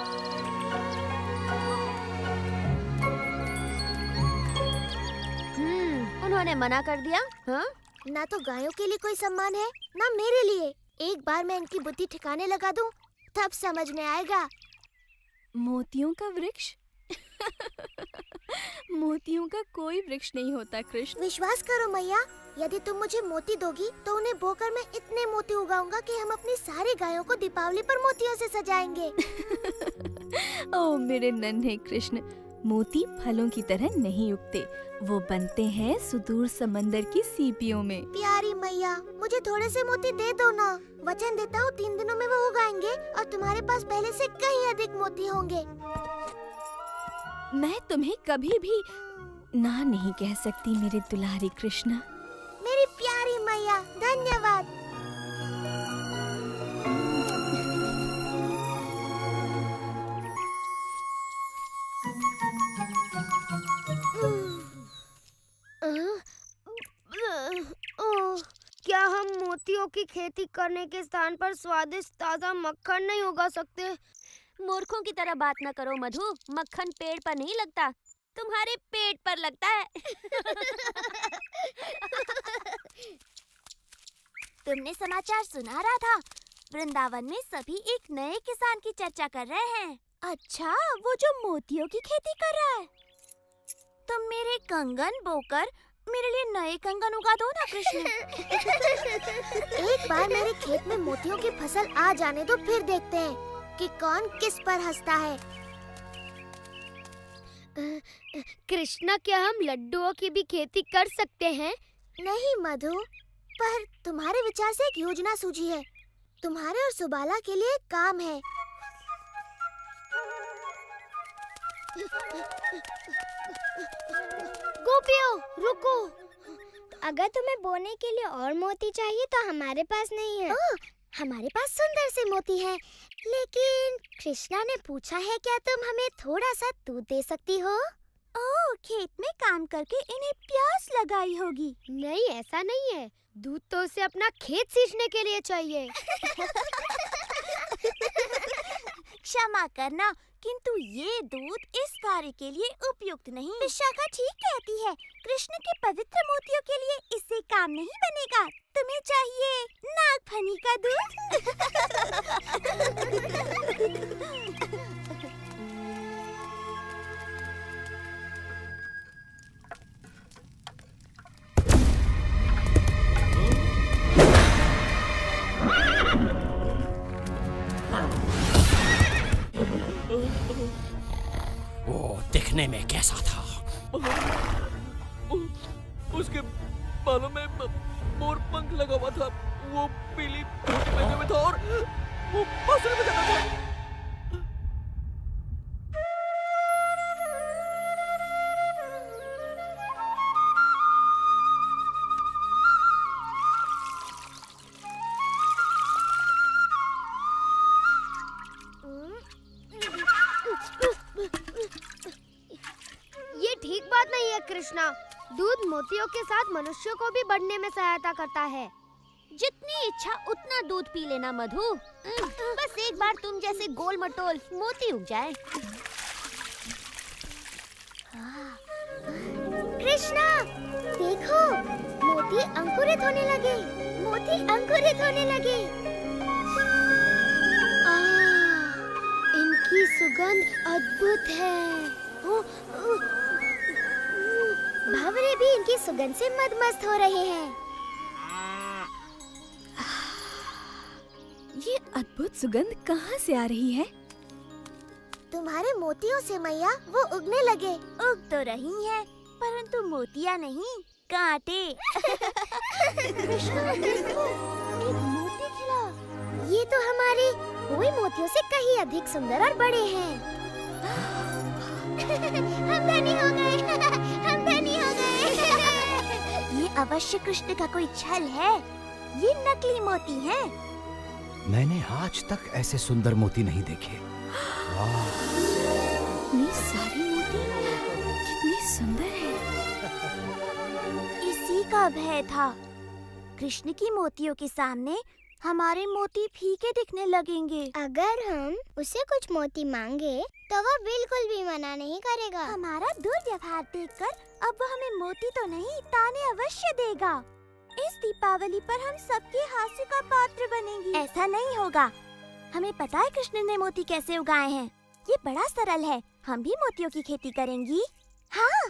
उन्होंने मना कर दिया। हाँ? ना तो गायों के लिए कोई सम्मान है, ना मेरे लिए। एक बार मैं इनकी बुद्धि ठिकाने लगा दूं, तब समझ में आएगा। मोतियों का वृक्ष मोतियों का कोई वृक्ष नहीं होता कृष्ण। विश्वास करो मैया, यदि तुम मुझे मोती दोगी तो उन्हें बोकर मैं इतने मोती उगाऊंगा कि हम अपनी सारी गायों को दीपावली पर मोतियों से सजाएंगे। ओ मेरे नन्हे कृष्ण, मोती फलों की तरह नहीं उगते, वो बनते हैं सुदूर समंदर की सीपियों में। प्यारी मैया, मुझे थोड़े से मोती दे दो ना। वचन देता हूँ 3 दिनों में वो उगाएंगे और तुम्हारे पास पहले से कहीं अधिक मोती होंगे। मैं तुम्हें कभी भी ना नहीं कह सकती मेरे दुलारे कृष्ण। मेरी प्यारी मैया, धन्यवाद। क्या हम मोतियों की खेती करने के स्थान पर स्वादिष्ट ताजा मक्खन नहीं उगा सकते? मूर्खों की तरह बात न करो मधु, मक्खन पेड़ पर नहीं लगता, तुम्हारे पेट पर लगता है। तुमने समाचार सुना रहा था? वृंदावन में सभी एक नए किसान की चर्चा कर रहे हैं। अच्छा, वो जो मोतियों की खेती कर रहा है। तुम मेरे कंगन बोकर मेरे लिए नए कंगन उगा दो ना कृष्ण। एक बार मेरे खेत में मोतियों की फसल आ जाने दो, फिर देखते हैं कि कौन किस पर हंसता है। कृष्णा, क्या हम लड्डुओं की भी खेती कर सकते हैं? नहीं मधु, पर तुम्हारे विचार से एक योजना सूझी है। तुम्हारे और सुबाला के लिए एक काम है। गोपियों, रुको। अगर तुम्हें बोने के लिए और मोती चाहिए तो हमारे पास नहीं है। हमारे पास सुंदर से मोती हैं, लेकिन कृष्णा ने पूछा है क्या तुम हमें थोड़ा सा दूध दे सकती हो? ओह, खेत में काम करके इन्हें प्यास लगाई होगी। नहीं, ऐसा नहीं है। दूध तो उसे अपना खेत सींचने के लिए चाहिए। क्षमा करना, किंतु ये दूध इस कार्य के लिए उपयुक्त नहीं। विशाखा ठीक कहती है, कृष्ण के पवित्र मोतियों के लिए इससे काम नहीं बनेगा। तुम्हें चाहिए नागफनी का दूध। वो दिखने में कैसा था? उसके बालों में मोर पंख लगा हुआ था, वो पीली धोती पहने हुए था और वो बांसुरी बजाता था। ये ठीक बात नहीं है कृष्णा। दूध मोतियों के साथ मनुष्यों को भी बढ़ने में सहायता करता है। जितनी इच्छा उतना दूध पी लेना मधु। बस एक बार तुम जैसे गोल मटोल मोती उग जाए। कृष्णा, देखो, मोती अंकुरित होने लगे। मोती अंकुरित होने लगे। इनकी सुगंध अद्भुत है। भंवरे भी इनकी सुगंध से मदमस्त हो रहे हैं। ये अद्भुत सुगंध कहाँ से आ रही है? तुम्हारे मोतियों से मैया, वो उगने लगे। उग तो रही है, परंतु मोतियाँ नहीं, कांटे। कृष्णा, देखो, एक मोती खिला। ये तो हमारे हुए मोतियों से कहीं अधिक सुंदर और बड़े हैं। हम धनी हो गए। हम धनी हो गए। ये अवश्य कृष्ण का कोई छल है। ये नकली मोती हैं। मैंने आज तक ऐसे सुंदर मोती नहीं देखे। इतनी सारी मोती, कितनी सुंदर है। इसी का भय था। कृष्ण की मोतियों के सामने हमारे मोती फीके दिखने लगेंगे। अगर हम उसे कुछ मोती मांगे तो वो बिल्कुल भी मना नहीं करेगा। हमारा दुर्व्यवहार देखकर अब वो हमें मोती तो नहीं, ताने अवश्य देगा। इस दीपावली पर हम सबके हास्य का पात्र बनेंगे। ऐसा नहीं होगा। हमें पता है कृष्ण ने मोती कैसे उगाए हैं। ये बड़ा सरल है। हम भी मोतियों की खेती करेंगी हाँ,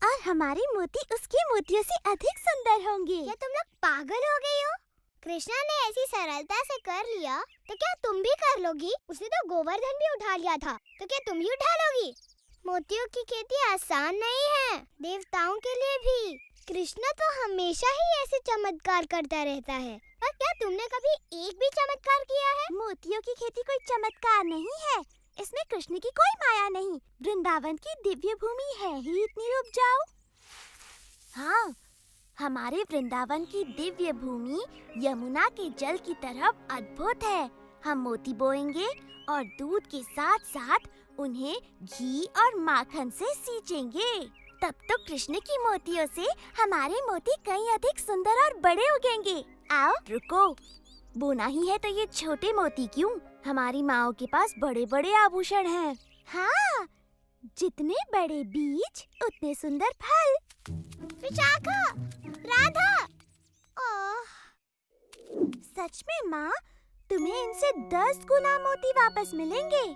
और हमारे मोती उसके मोतियों से अधिक सुंदर होंगे। क्या तुम लोग पागल हो गई हो? कृष्णा ने ऐसी सरलता से कर लिया तो क्या तुम भी कर लोगी? उसने तो गोवर्धन भी उठा लिया था, तो क्या तुम ही उठा लोगी? मोतियों की खेती आसान नहीं है, देवताओं के लिए भी। कृष्णा तो हमेशा ही ऐसे चमत्कार करता रहता है, पर क्या तुमने कभी एक भी चमत्कार किया है? मोतियों की खेती कोई चमत्कार नहीं है, इसमें कृष्ण की कोई माया नहीं। वृंदावन की दिव्य भूमि है ही इतनी उपजाऊ। हाँ, हमारे वृंदावन की दिव्य भूमि यमुना के जल की तरफ अद्भुत है। हम मोती बोएंगे और दूध के साथ साथ उन्हें घी और माखन से सींचेंगे। तब तो कृष्ण की मोतियों से हमारे मोती कहीं अधिक सुंदर और बड़े उगेंगे। आओ, रुको, बोना ही है तो ये छोटे मोती क्यों? हमारी माओ के पास बड़े बड़े आभूषण हैं। हाँ, जितने बड़े बीज उतने सुंदर फल। विशाखा, राधा, सच में माँ, तुम्हें इनसे 10 गुना मोती वापस मिलेंगे।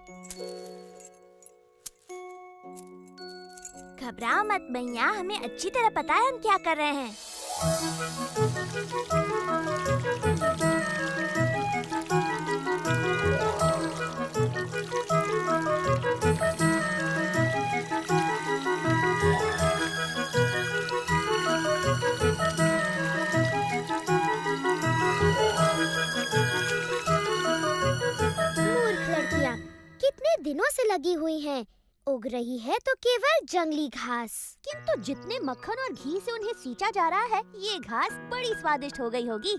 घबराओ मत मैया, हमें अच्छी तरह पता है हम क्या कर रहे हैं। मूर्ख लड़कियाँ, कितने दिनों से लगी हुई हैं। उग रही है तो केवल जंगली घास। किंतु जितने मक्खन और घी से उन्हें सींचा जा रहा है, ये घास बड़ी स्वादिष्ट हो गई होगी।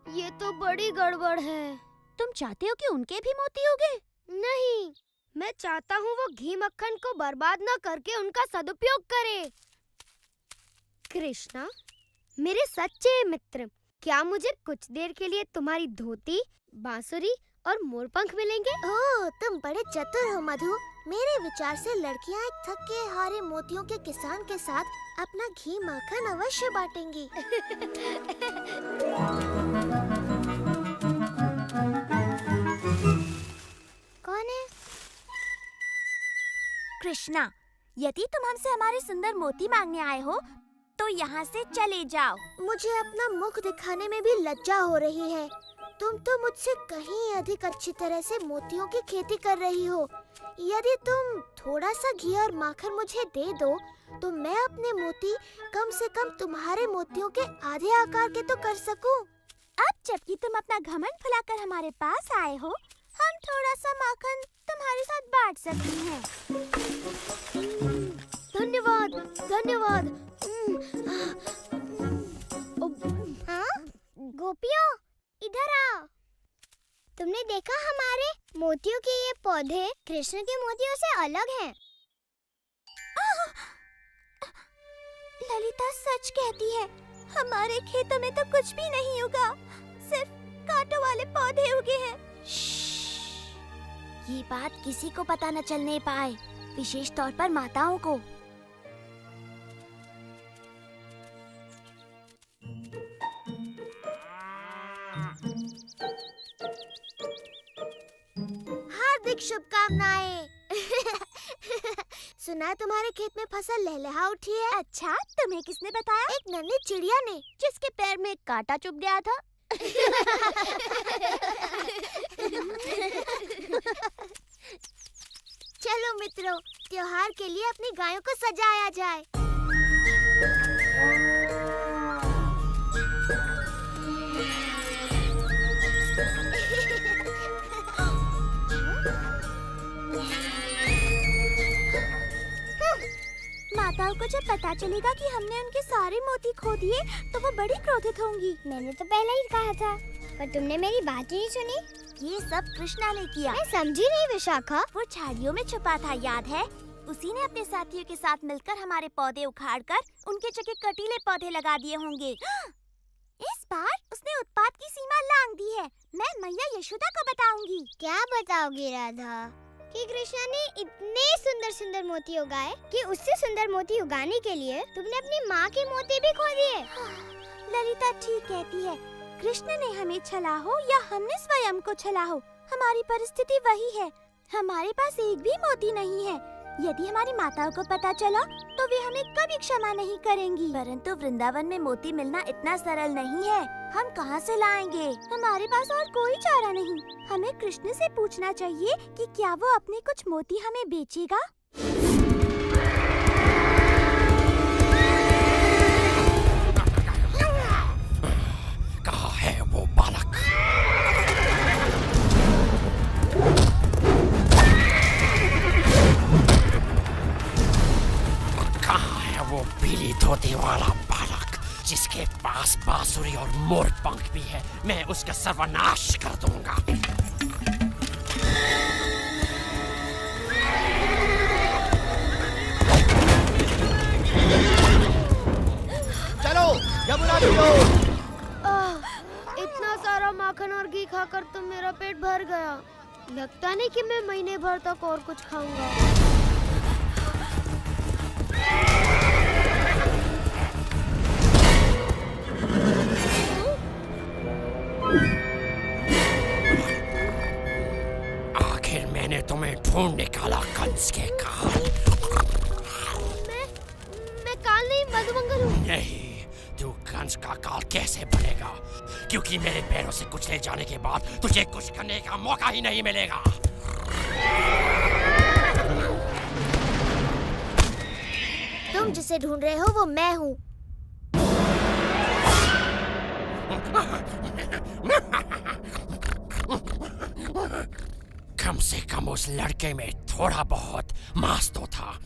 ये तो बड़ी गड़बड़ है। तुम चाहते हो कि उनके भी मोती उगे? नहीं, मैं चाहता हूँ वो घी मक्खन को बर्बाद न करके उनका सदुपयोग करे। कृष्णा, मेरे सच्चे मित्र, क्या मुझे कुछ देर के लिए तुम्हारी धोती, बांसुरी और मोरपंख मिलेंगे? ओह, तुम बड़े चतुर हो मधु। मेरे विचार से लड़कियां एक थके हारे मोतियों के किसान के साथ अपना घी माखन अवश्य बांटेंगी। कौन है? कृष्णा, यदि तुम हमसे हमारे सुंदर मोती मांगने आए हो तो यहाँ से चले जाओ। मुझे अपना मुख दिखाने में भी लज्जा हो रही है। तुम तो मुझसे कहीं अधिक अच्छी तरह से मोतियों की खेती कर रही हो। यदि तुम थोड़ा सा घी और माखन मुझे दे दो तो मैं अपने मोती कम से कम तुम्हारे मोतियों के आधे आकार के तो कर सकूं। अब जबकि तुम अपना घमंड फुलाकर हमारे पास आए हो, हम थोड़ा सा माखन तुम्हारे साथ बांट सकते हैं। धन्यवाद, धन्यवाद। हाँ, गोपियों, इधर आओ। तुमने देखा हमारे मोतियों के ये पौधे कृष्ण के मोतियों से अलग हैं। ललिता सच कहती है, हमारे खेतों में तो कुछ भी नहीं उगा, सिर्फ कांटों वाले पौधे उगे हैं। ये बात किसी को पता न चलने पाए, विशेष तौर पर माताओं को। हार्दिक शुभकामनाएं। सुना है तुम्हारे खेत में फसल लहलहा उठी है। अच्छा, तुम्हें किसने बताया? एक नन्ही चिड़िया ने, जिसके पैर में एक कांटा चुभ गया था। चलो मित्रों, त्योहार के लिए अपनी गायों को सजाया जाए। माताओं को जब पता चलेगा कि हमने उनके सारे मोती खो दिए तो वो बड़ी क्रोधित होंगी। मैंने तो पहले ही कहा था, पर तुमने मेरी बात ही नहीं सुनी। ये सब कृष्णा ने किया। मैं समझी नहीं विशाखा। वो झाड़ियों में छुपा था, याद है? उसी ने अपने साथियों के साथ मिलकर हमारे पौधे उखाड़कर उनके जगह कटीले पौधे लगा दिए होंगे। इस बार उसने उत्पात की सीमा लांघ दी है। मैं मैया यशोदा को बताऊंगी। क्या बताओगी राधा? कि कृष्णा ने इतने सुंदर सुंदर मोती उगाए कि उससे सुंदर मोती उगाने के लिए तुमने अपनी माँ के मोती भी खो दिए। ललिता ठीक कहती है, कृष्ण ने हमें छला हो या हमने स्वयं को छला हो, हमारी परिस्थिति वही है। हमारे पास एक भी मोती नहीं है। यदि हमारी माताओं को पता चला तो वे हमें कभी क्षमा नहीं करेंगी। परंतु वृंदावन में मोती मिलना इतना सरल नहीं है। हम कहाँ से लाएंगे? हमारे पास और कोई चारा नहीं। हमें कृष्ण से पूछना चाहिए कि क्या वो अपने कुछ मोती हमें बेचेगा। कहाँ है वो बालक? कहाँ है वो पीली धोती वाला बालक जिसके पास बांसुरी और मोर पंख भी है? मैं उसका सर्वनाश कर दूंगा। चलो यमुना पियो। इतना सारा माखन और घी खाकर तो मेरा पेट भर गया। लगता नहीं कि मैं महीने भर तक और कुछ खाऊंगा। आखिर मैंने तुम्हें ढूंढ निकाला कंस के काल। मैं काल नहीं मधुमंगल हूँ। नहीं, तू कंस का काल कैसे बनेगा? क्योंकि मेरे पैरों से कुचले जाने के बाद तुझे कुछ करने का मौका ही नहीं मिलेगा। तुम जिसे ढूंढ रहे हो वो मैं हूँ। कम से कम उस लड़के में थोड़ा बहुत मांस तो था।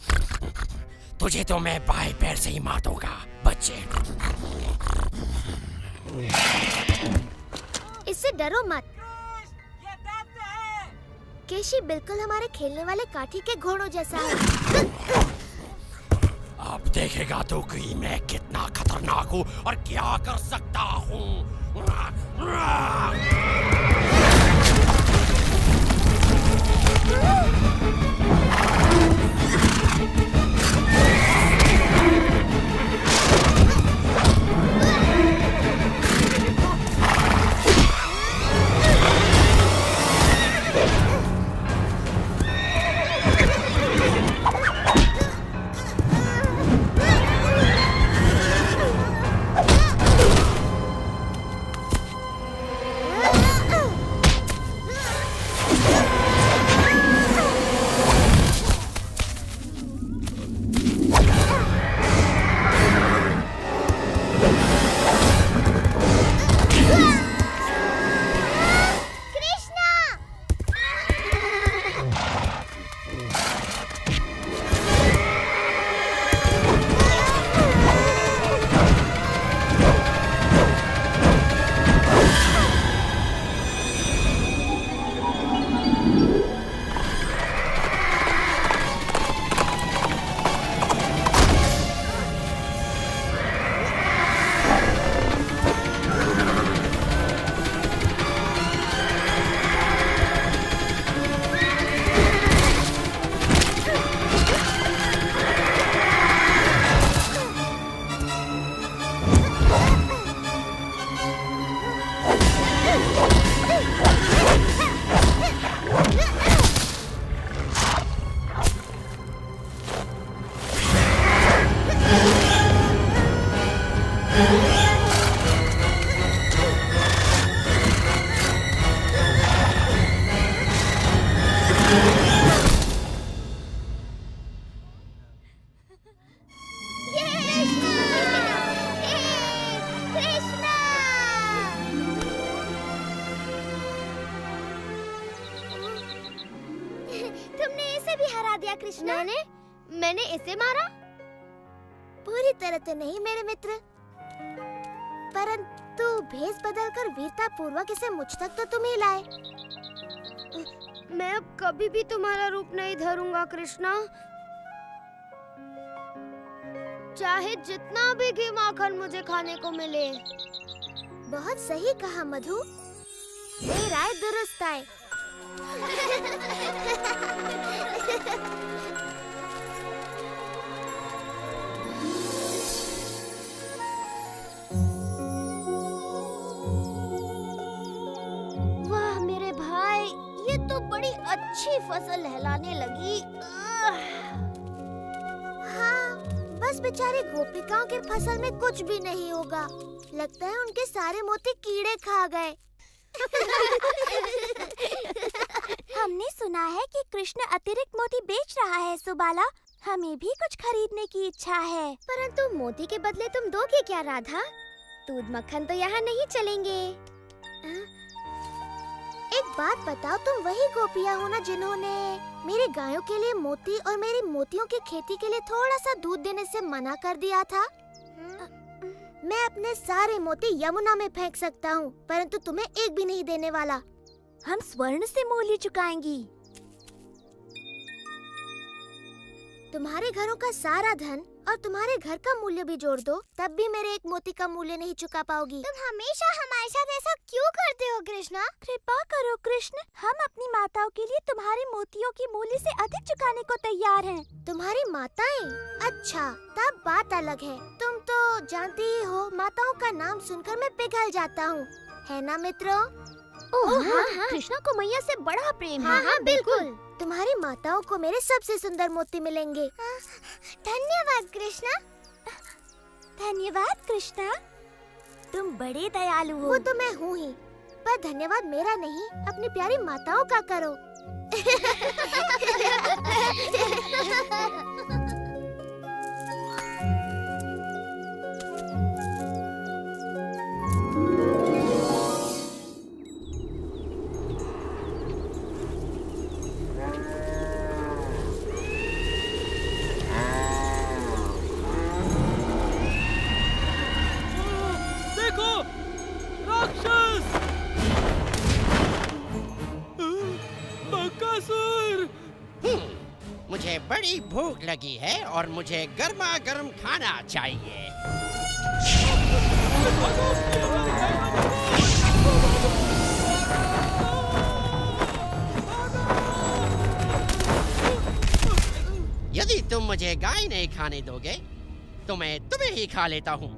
तुझे तो मैं बाएं पैर से ही मार दूंगा बच्चे। इससे डरो मत। केशी बिल्कुल हमारे खेलने वाले काठी के घोड़ों जैसा है। अब देखेगा तो कि मैं कितना खतरनाक हूँ और क्या कर सकता हूँ। कृष्णा। मैंने इसे मारा? पूरी तरह तो नहीं मेरे मित्र, परंतु भेष बदलकर वीरता पूर्वक इसे मुझ तक तो तुम ही लाए। मैं अब कभी भी तुम्हारा रूप नहीं धरूंगा कृष्णा। चाहे जितना भी घी माखन मुझे खाने को मिले। बहुत सही कहा मधु, ये राय दुरुस्त है। वाह मेरे भाई, ये तो बड़ी अच्छी फसल लहलाने लगी। हाँ, बस बेचारे गोपिकाओं के फसल में कुछ भी नहीं होगा। लगता है उनके सारे मोती कीड़े खा गए। हमने सुना है कि कृष्ण अतिरिक्त मोती बेच रहा है सुबाला। हमें भी कुछ खरीदने की इच्छा है। परंतु मोती के बदले तुम दोगे क्या राधा? दूध मक्खन तो यहाँ नहीं चलेंगे। एक बात बताओ, तुम वही गोपियाँ हो ना जिन्होंने मेरे गायों के लिए मोती और मेरी मोतियों की खेती के लिए थोड़ा सा दूध देने से मना कर दिया था? मैं अपने सारे मोती यमुना में फेंक सकता हूँ, परंतु तुम्हें एक भी नहीं देने वाला। हम स्वर्ण से मूल्य चुकाएंगी। तुम्हारे घरों का सारा धन और तुम्हारे घर का मूल्य भी जोड़ दो, तब भी मेरे एक मोती का मूल्य नहीं चुका पाओगी। तुम हमेशा हमारे साथ ऐसा क्यों करते हो कृष्णा? कृपा करो कृष्ण, हम अपनी माताओं के लिए तुम्हारे मोतियों की मूल्य से अधिक चुकाने को तैयार हैं। तुम्हारी माताएं? अच्छा, तब बात अलग है। तुम तो जानती ही हो, माताओं का नाम सुनकर मैं पिघल जाता हूँ, है ना मित्रों? हाँ, कृष्णा को मैया से बड़ा प्रेम है। हाँ, बिल्कुल। तुम्हारी माताओं को मेरे सबसे सुंदर मोती मिलेंगे। धन्यवाद कृष्णा। धन्यवाद कृष्णा, तुम बड़े दयालु हो। वो तो मैं हूँ ही, पर धन्यवाद मेरा नहीं, अपनी प्यारी माताओं का करो। मुझे बड़ी भूख लगी है और मुझे गर्मा गर्म खाना चाहिए। यदि तुम मुझे गाय नहीं खाने दोगे तो मैं तुम्हें ही खा लेता हूँ।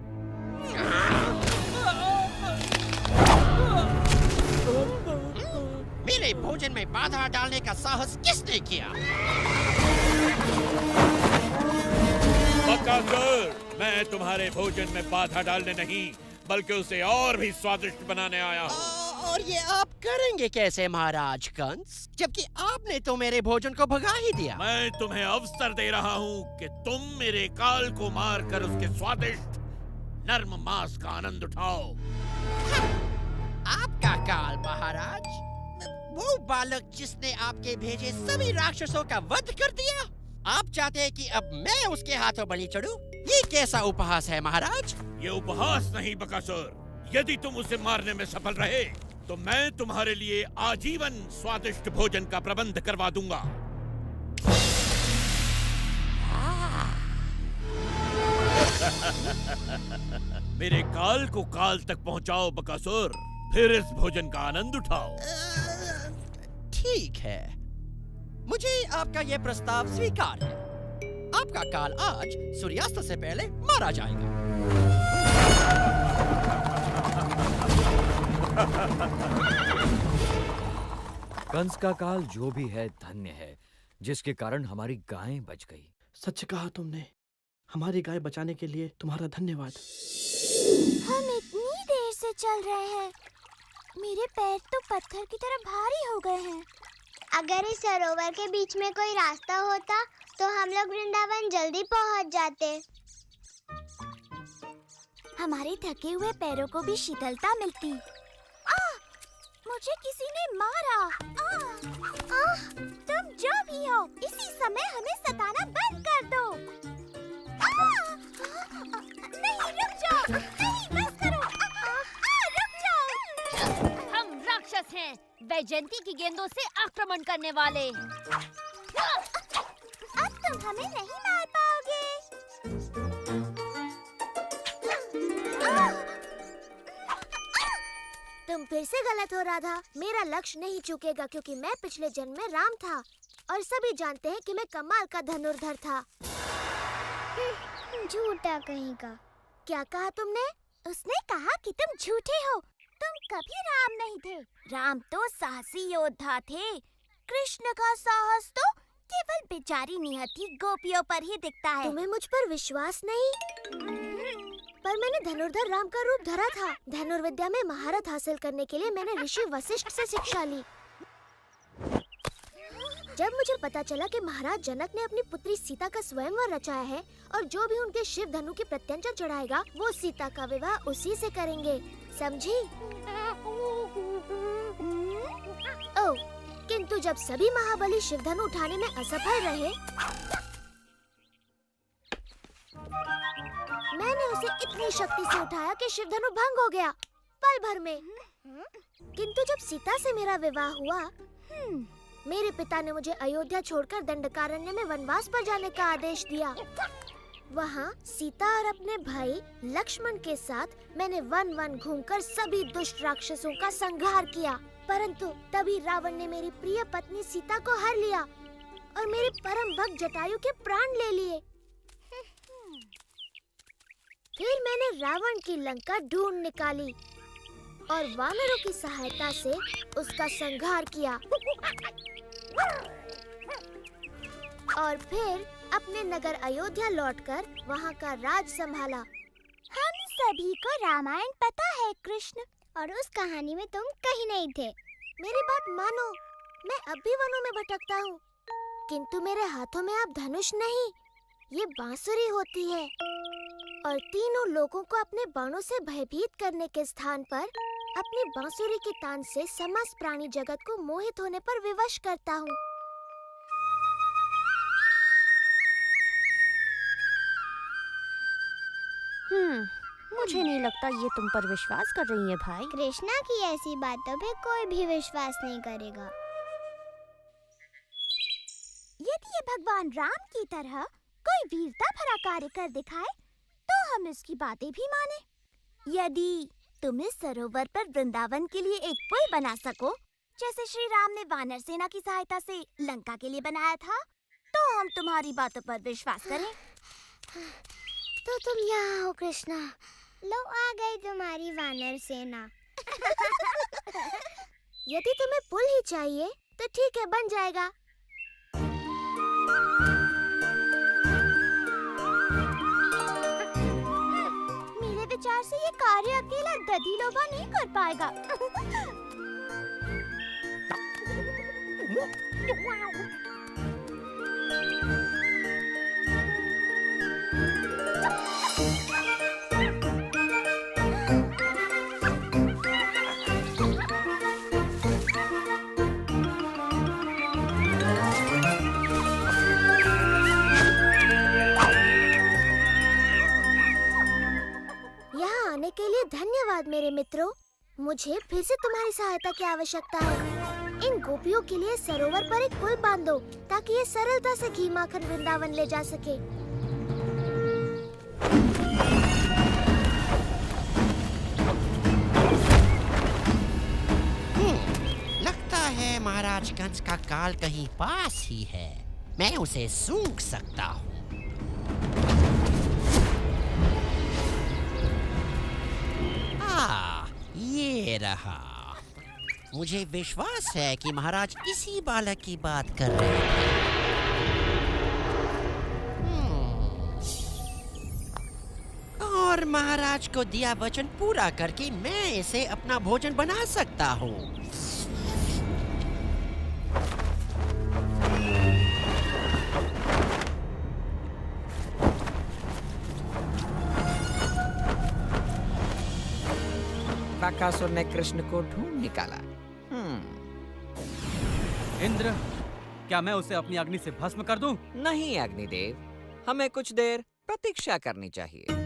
मेरे भोजन में बाधा डालने का साहस किसने किया? बकासुर, मैं तुम्हारे भोजन में बाधा डालने नहीं, बल्कि उसे और भी स्वादिष्ट बनाने आया हूँ। और ये आप करेंगे कैसे महाराज कंस, जबकि आपने तो मेरे भोजन को भगा ही दिया। मैं तुम्हें अवसर दे रहा हूँ कि तुम मेरे काल को मारकर उसके स्वादिष्ट नर्म मांस का आनंद उठाओ। आपका काल महाराज? वो बालक जिसने आपके भेजे सभी राक्षसों का वध कर दिया? आप चाहते हैं कि अब मैं उसके हाथों बलि चढ़ूं? ये कैसा उपहास है महाराज? ये उपहास नहीं बकासुर, यदि तुम उसे मारने में सफल रहे तो मैं तुम्हारे लिए आजीवन स्वादिष्ट भोजन का प्रबंध करवा दूंगा। मेरे काल को काल तक पहुंचाओ बकासुर, फिर इस भोजन का आनंद उठाओ। ठीक है, मुझे आपका यह प्रस्ताव स्वीकार है। आपका काल आज सूर्यास्त से पहले मारा जाएगा। कंस का काल जो भी है धन्य है, जिसके कारण हमारी गायें बच गई। सच कहा तुमने, हमारी गाय बचाने के लिए तुम्हारा धन्यवाद। हम इतनी देर से चल रहे हैं, मेरे पैर तो पत्थर की तरह भारी हो गए हैं। अगर इस सरोवर के बीच में कोई रास्ता होता तो हम लोग वृंदावन जल्दी पहुंच जाते। हमारे थके हुए पैरों को भी शीतलता मिलती। मुझे किसी ने मारा। तुम जो भी हो, इसी समय हमें सताना बंद कर दो। नहीं, रुक जाओ। नहीं, बस करो। रुक जाओ। हम राक्षस हैं, वैजयंती की गेंदों से आक्रमण करने वाले। अब तुम हमें नहीं मार पाओगे। तुम फिर से गलत हो राधा। मेरा लक्ष्य नहीं चूकेगा, क्योंकि मैं पिछले जन्म में राम था और सभी जानते हैं कि मैं कमाल का धनुर्धर था। झूठा कहीं का। क्या कहा तुमने? उसने कहा कि तुम झूठे हो। तुम कभी राम नहीं थे। राम तो साहसी योद्धा थे। कृष्ण का साहस तो केवल बेचारी निहत्थी गोपियों पर ही दिखता है। तुम्हें मुझ पर विश्वास नहीं? पर मैंने धनुर्धर राम का रूप धरा था। धनुर्विद्या में महारत हासिल करने के लिए मैंने ऋषि वशिष्ठ से शिक्षा ली। जब मुझे पता चला कि महाराज जनक ने अपनी पुत्री सीता का स्वयंवर रचाया है और जो भी उनके शिव धनु की प्रत्यंचा चढ़ाएगा वो सीता का विवाह उसी से करेंगे, समझी? ओह, किंतु जब सभी महाबली शिव धनु उठाने में असफल रहे, मैंने उसे इतनी शक्ति से उठाया कि शिव धनु भंग हो गया पल भर में। किंतु जब सीता से मेरा विवाह हुआ, मेरे पिता ने मुझे अयोध्या छोड़कर दंडकारण्य में वनवास पर जाने का आदेश दिया। वहाँ सीता और अपने भाई लक्ष्मण के साथ मैंने वन घूमकर सभी दुष्ट राक्षसों का संहार किया। परंतु तभी रावण ने मेरी प्रिय पत्नी सीता को हर लिया और मेरे परम भक्त जटायु के प्राण ले लिए। फिर मैंने रावण की लंका ढूंढ निकाली और वानरों की सहायता से उसका संहार किया और फिर अपने नगर अयोध्या लौटकर वहाँ का राज संभाला। हम सभी को रामायण पता है कृष्ण, और उस कहानी में तुम कहीं नहीं थे। मेरी बात मानो, मैं अब भी वनों में भटकता हूँ, किंतु मेरे हाथों में अब धनुष नहीं, ये बांसुरी होती है और तीनों लोगों को अपने बाणों से भयभीत करने के स्थान पर अपनी बांसुरी के तान से समस्त प्राणी जगत को मोहित होने पर विवश करता हूँ। मुझे नहीं लगता ये तुम पर विश्वास कर रही है भाई। कृष्णा की ऐसी बातों पे कोई भी विश्वास नहीं करेगा। यदि ये भगवान राम की तरह कोई वीरता भरा कार्य कर दिखाए तो हम इसकी बातें भी माने। यदि तुम इस सरोवर पर वृंदावन के लिए एक पुल बना सको, जैसे श्री राम ने वानर सेना की सहायता से लंका के लिए बनाया था, तो हम तुम्हारी बातों पर विश्वास करें। तो तुम यहाँ हो कृष्णा, लो आ गई तुम्हारी वानर सेना। यदि तुम्हें पुल ही चाहिए तो ठीक है, बन जाएगा। मेरे विचार से ये कार्य अकेला दधिलोभा नहीं कर पाएगा। के लिए धन्यवाद मेरे मित्रों। मुझे फिर से तुम्हारी सहायता की आवश्यकता है। इन गोपियों के लिए सरोवर पर एक पुल बांधो ताकि ये सरलता से घी माखन वृंदावन ले जा सके। लगता है महाराज कंस का काल कहीं पास ही है। मैं उसे सूंघ सकता हूँ। ये रहा। मुझे विश्वास है कि महाराज इसी बालक की बात कर रहे हैं। और महाराज को दिया वचन पूरा करके मैं इसे अपना भोजन बना सकता हूँ। बकासुर ने कृष्ण को ढूंढ निकाला। इंद्र, क्या मैं उसे अपनी अग्नि से भस्म कर दूं? नहीं अग्निदेव, हमें कुछ देर प्रतीक्षा करनी चाहिए।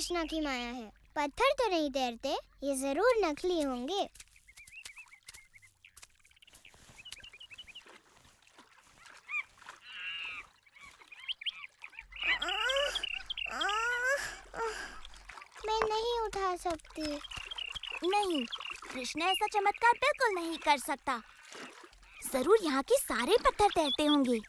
कृष्णा की माया है। पत्थर तो नहीं तैरते, ये जरूर नकली होंगे। मैं नहीं उठा सकती। नहीं, कृष्ण ऐसा चमत्कार बिल्कुल नहीं कर सकता। जरूर यहाँ के सारे पत्थर तैरते होंगे।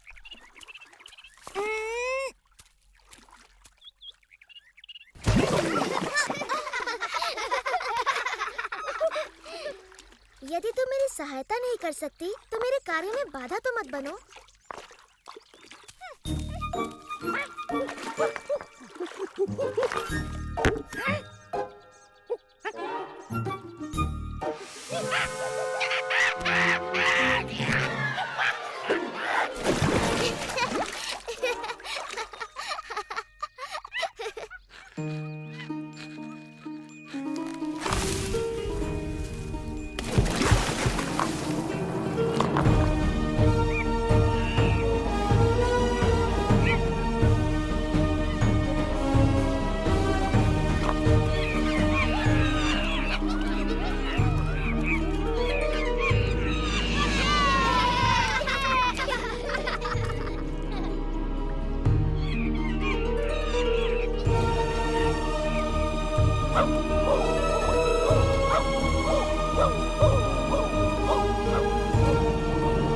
यदि तुम मेरी सहायता नहीं कर सकती तो मेरे कार्य में बाधा तो मत बनो।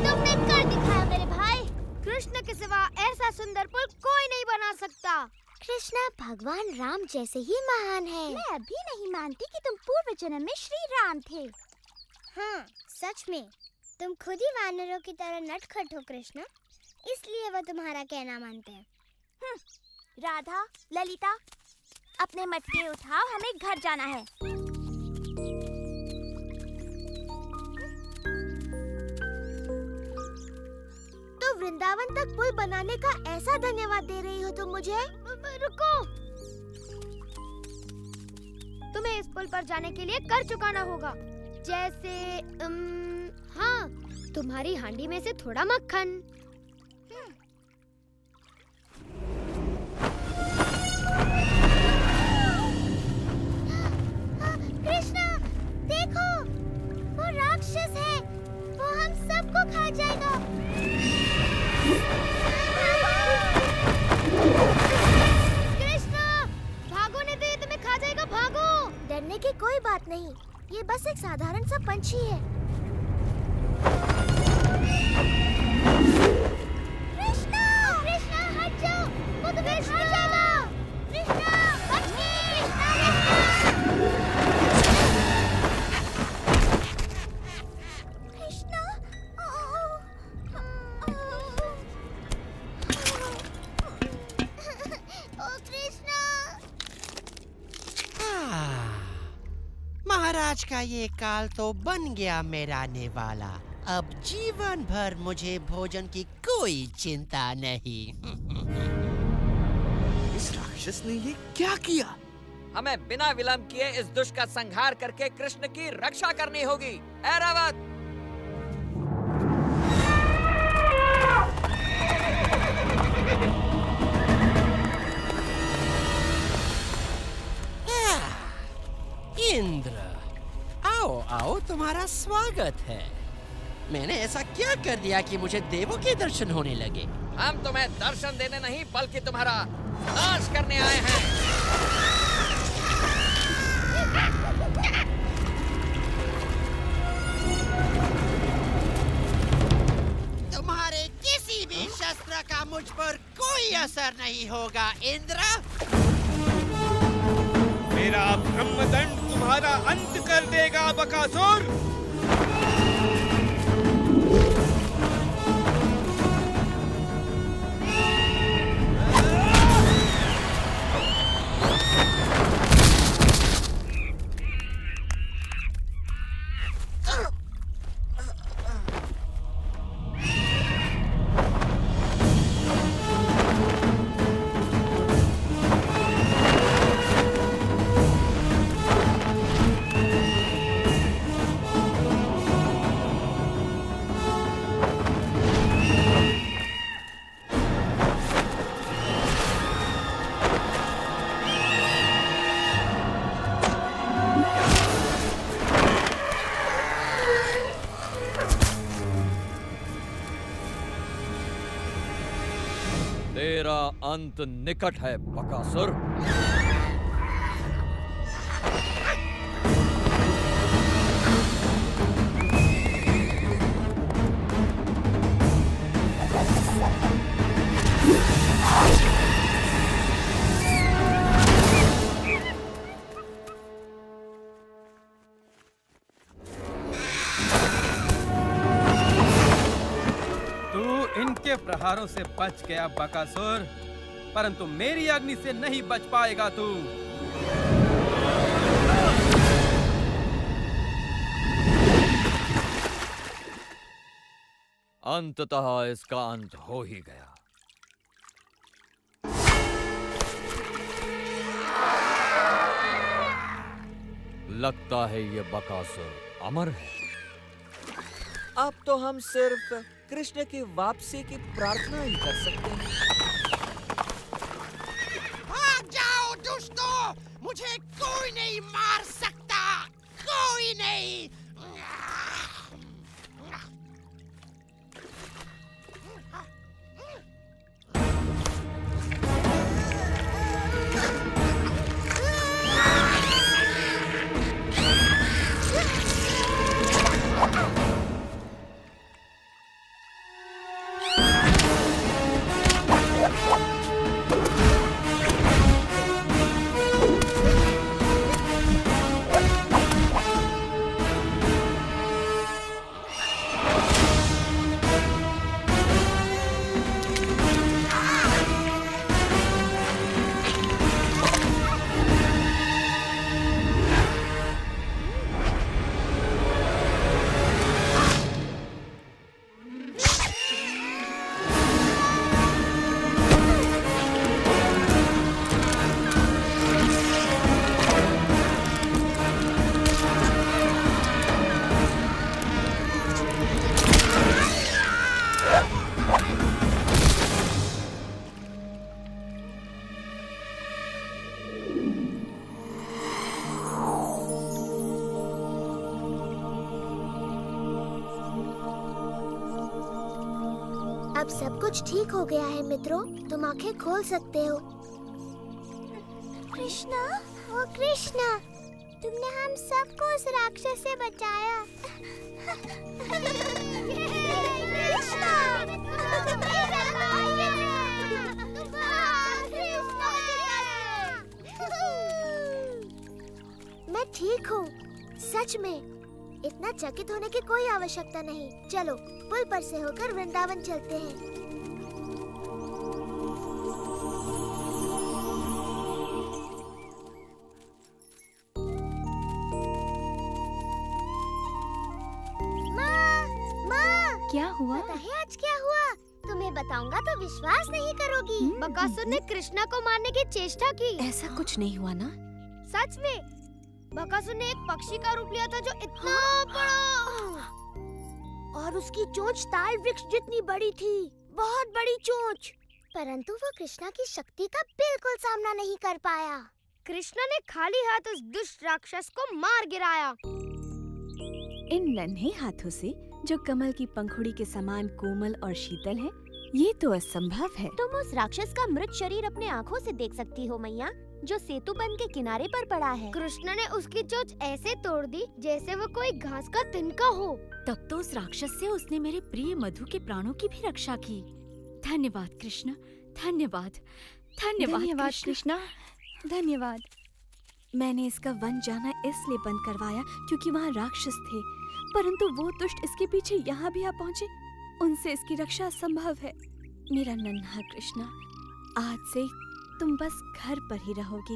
तुमने कर दिखाया मेरे भाई। कृष्ण के सिवा ऐसा सुंदर पुल कोई नहीं बना सकता। कृष्णा भगवान राम जैसे ही महान है। मैं अभी नहीं मानती कि तुम पूर्व जन्म में श्री राम थे। हाँ, सच में तुम खुद ही वानरों की तरह नटखट हो कृष्ण, इसलिए वो तुम्हारा कहना मानते हैं। राधा, ललिता, अपने मटके उठाओ, हमें घर जाना है। तो वृंदावन तक पुल बनाने का ऐसा धन्यवाद दे रही हो तुम मुझे? रुको, तुम्हें इस पुल पर जाने के लिए कर चुकाना होगा। जैसे हाँ, तुम्हारी हांडी में से थोड़ा मक्खन। कृष्णा, देखो, वो राक्षस है, वो हम सबको खा जाएगा। कृष्णा, भागो नहीं तो ये तुम्हें खा जाएगा, भागो। डरने की कोई बात नहीं, ये बस एक साधारण सा पंछी है। कृष्णा, कृष्णा हट जाओ, वो तुम्हें खा जाएगा। कृष्णा, बच्ची, कृष्णा, ओ कृष्णा। महाराज का ये काल तो बन गया मेरा निवाला। अब जीवन भर मुझे भोजन की कोई चिंता नहीं। इस राक्षस ने ये क्या किया? हमें बिना विलंब किए इस दुष्ट का संहार करके कृष्ण की रक्षा करनी होगी। ऐरावत! इंद्र, आओ आओ, तुम्हारा स्वागत है। मैंने ऐसा क्या कर दिया कि मुझे देवों के दर्शन होने लगे? हम तुम्हें दर्शन देने नहीं बल्कि तुम्हारा नाश करने आए हैं। तुम्हारे किसी भी शस्त्र का मुझ पर कोई असर नहीं होगा इंद्र। मेरा ब्रह्मदंड तुम्हारा अंत कर देगा बकासुर। तेरा अंत निकट है बकासुर। इनके प्रहारों से बच गया बकासुर, परंतु मेरी अग्नि से नहीं बच पाएगा तू। अंततः इसका अंत हो ही गया। लगता है ये बकासुर अमर है। अब तो हम सिर्फ कृष्ण की वापसी की प्रार्थना ही कर सकते हैं। भाग जाओ दुष्टों, मुझे कोई नहीं मार सकता, कोई नहीं। अब सब कुछ ठीक हो गया है मित्रों, तुम आंखें खोल सकते हो। कृष्णा, ओ कृष्णा, तुमने हम सबको उस राक्षस से बचाया। कृष्णा, मैं ठीक हूँ, सच में। इतना चकित होने की कोई आवश्यकता नहीं। चलो पुल पर से होकर वृंदावन चलते हैं। माँ, क्या हुआ? पता है आज क्या हुआ? तुम्हें बताऊंगा तो विश्वास नहीं करोगी। बकासुर ने कृष्णा को मारने की चेष्टा की। ऐसा कुछ नहीं हुआ ना? सच में बकासुर ने एक पक्षी का रूप लिया था जो इतना बड़ा, और उसकी चोंच ताल वृक्ष जितनी बड़ी थी, बहुत बड़ी चोंच। परंतु वो कृष्णा की शक्ति का बिल्कुल सामना नहीं कर पाया। कृष्णा ने खाली हाथ उस दुष्ट राक्षस को मार गिराया। इन नन्हे हाथों से जो कमल की पंखुड़ी के समान कोमल और शीतल है, ये तो असंभव है। तुम उस राक्षस का मृत शरीर अपने आँखों से देख सकती हो मैया, जो सेतु बंध के किनारे पर पड़ा है। कृष्ण ने उसकी चोंच ऐसे तोड़ दी जैसे वो कोई घास का तिनका हो। तब तो उस राक्षस से उसने मेरे प्रिय मधु के प्राणों की भी रक्षा की। धन्यवाद कृष्ण, धन्यवाद, धन्यवाद कृष्णा, धन्यवाद। मैंने इसका वन जाना इसलिए बंद करवाया क्योंकि वहाँ राक्षस थे, परंतु वो दुष्ट इसके पीछे यहाँ भी आ पहुँचे। उनसे इसकी रक्षा संभव है। मेरा नन्हा कृष्णा, आज से तुम बस घर पर ही रहोगे।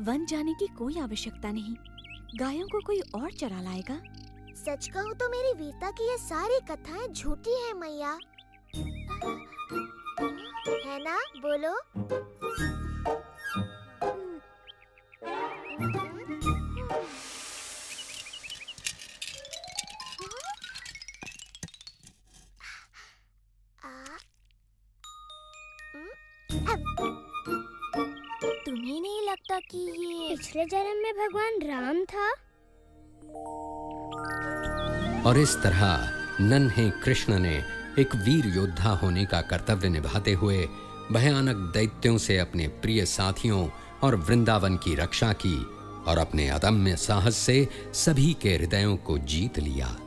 वन जाने की कोई आवश्यकता नहीं। गायों को कोई और चरा लाएगा। सच कहूँ तो मेरी वीरता की ये सारी कथाएं झूठी हैं मैया, है ना? बोलो। तुम्हें नहीं लगता कि ये पिछले जन्म में भगवान राम था? और इस तरह नन्हे कृष्ण ने एक वीर योद्धा होने का कर्तव्य निभाते हुए भयानक दैत्यों से अपने प्रिय साथियों और वृंदावन की रक्षा की और अपने अदम्य साहस से सभी के हृदयों को जीत लिया।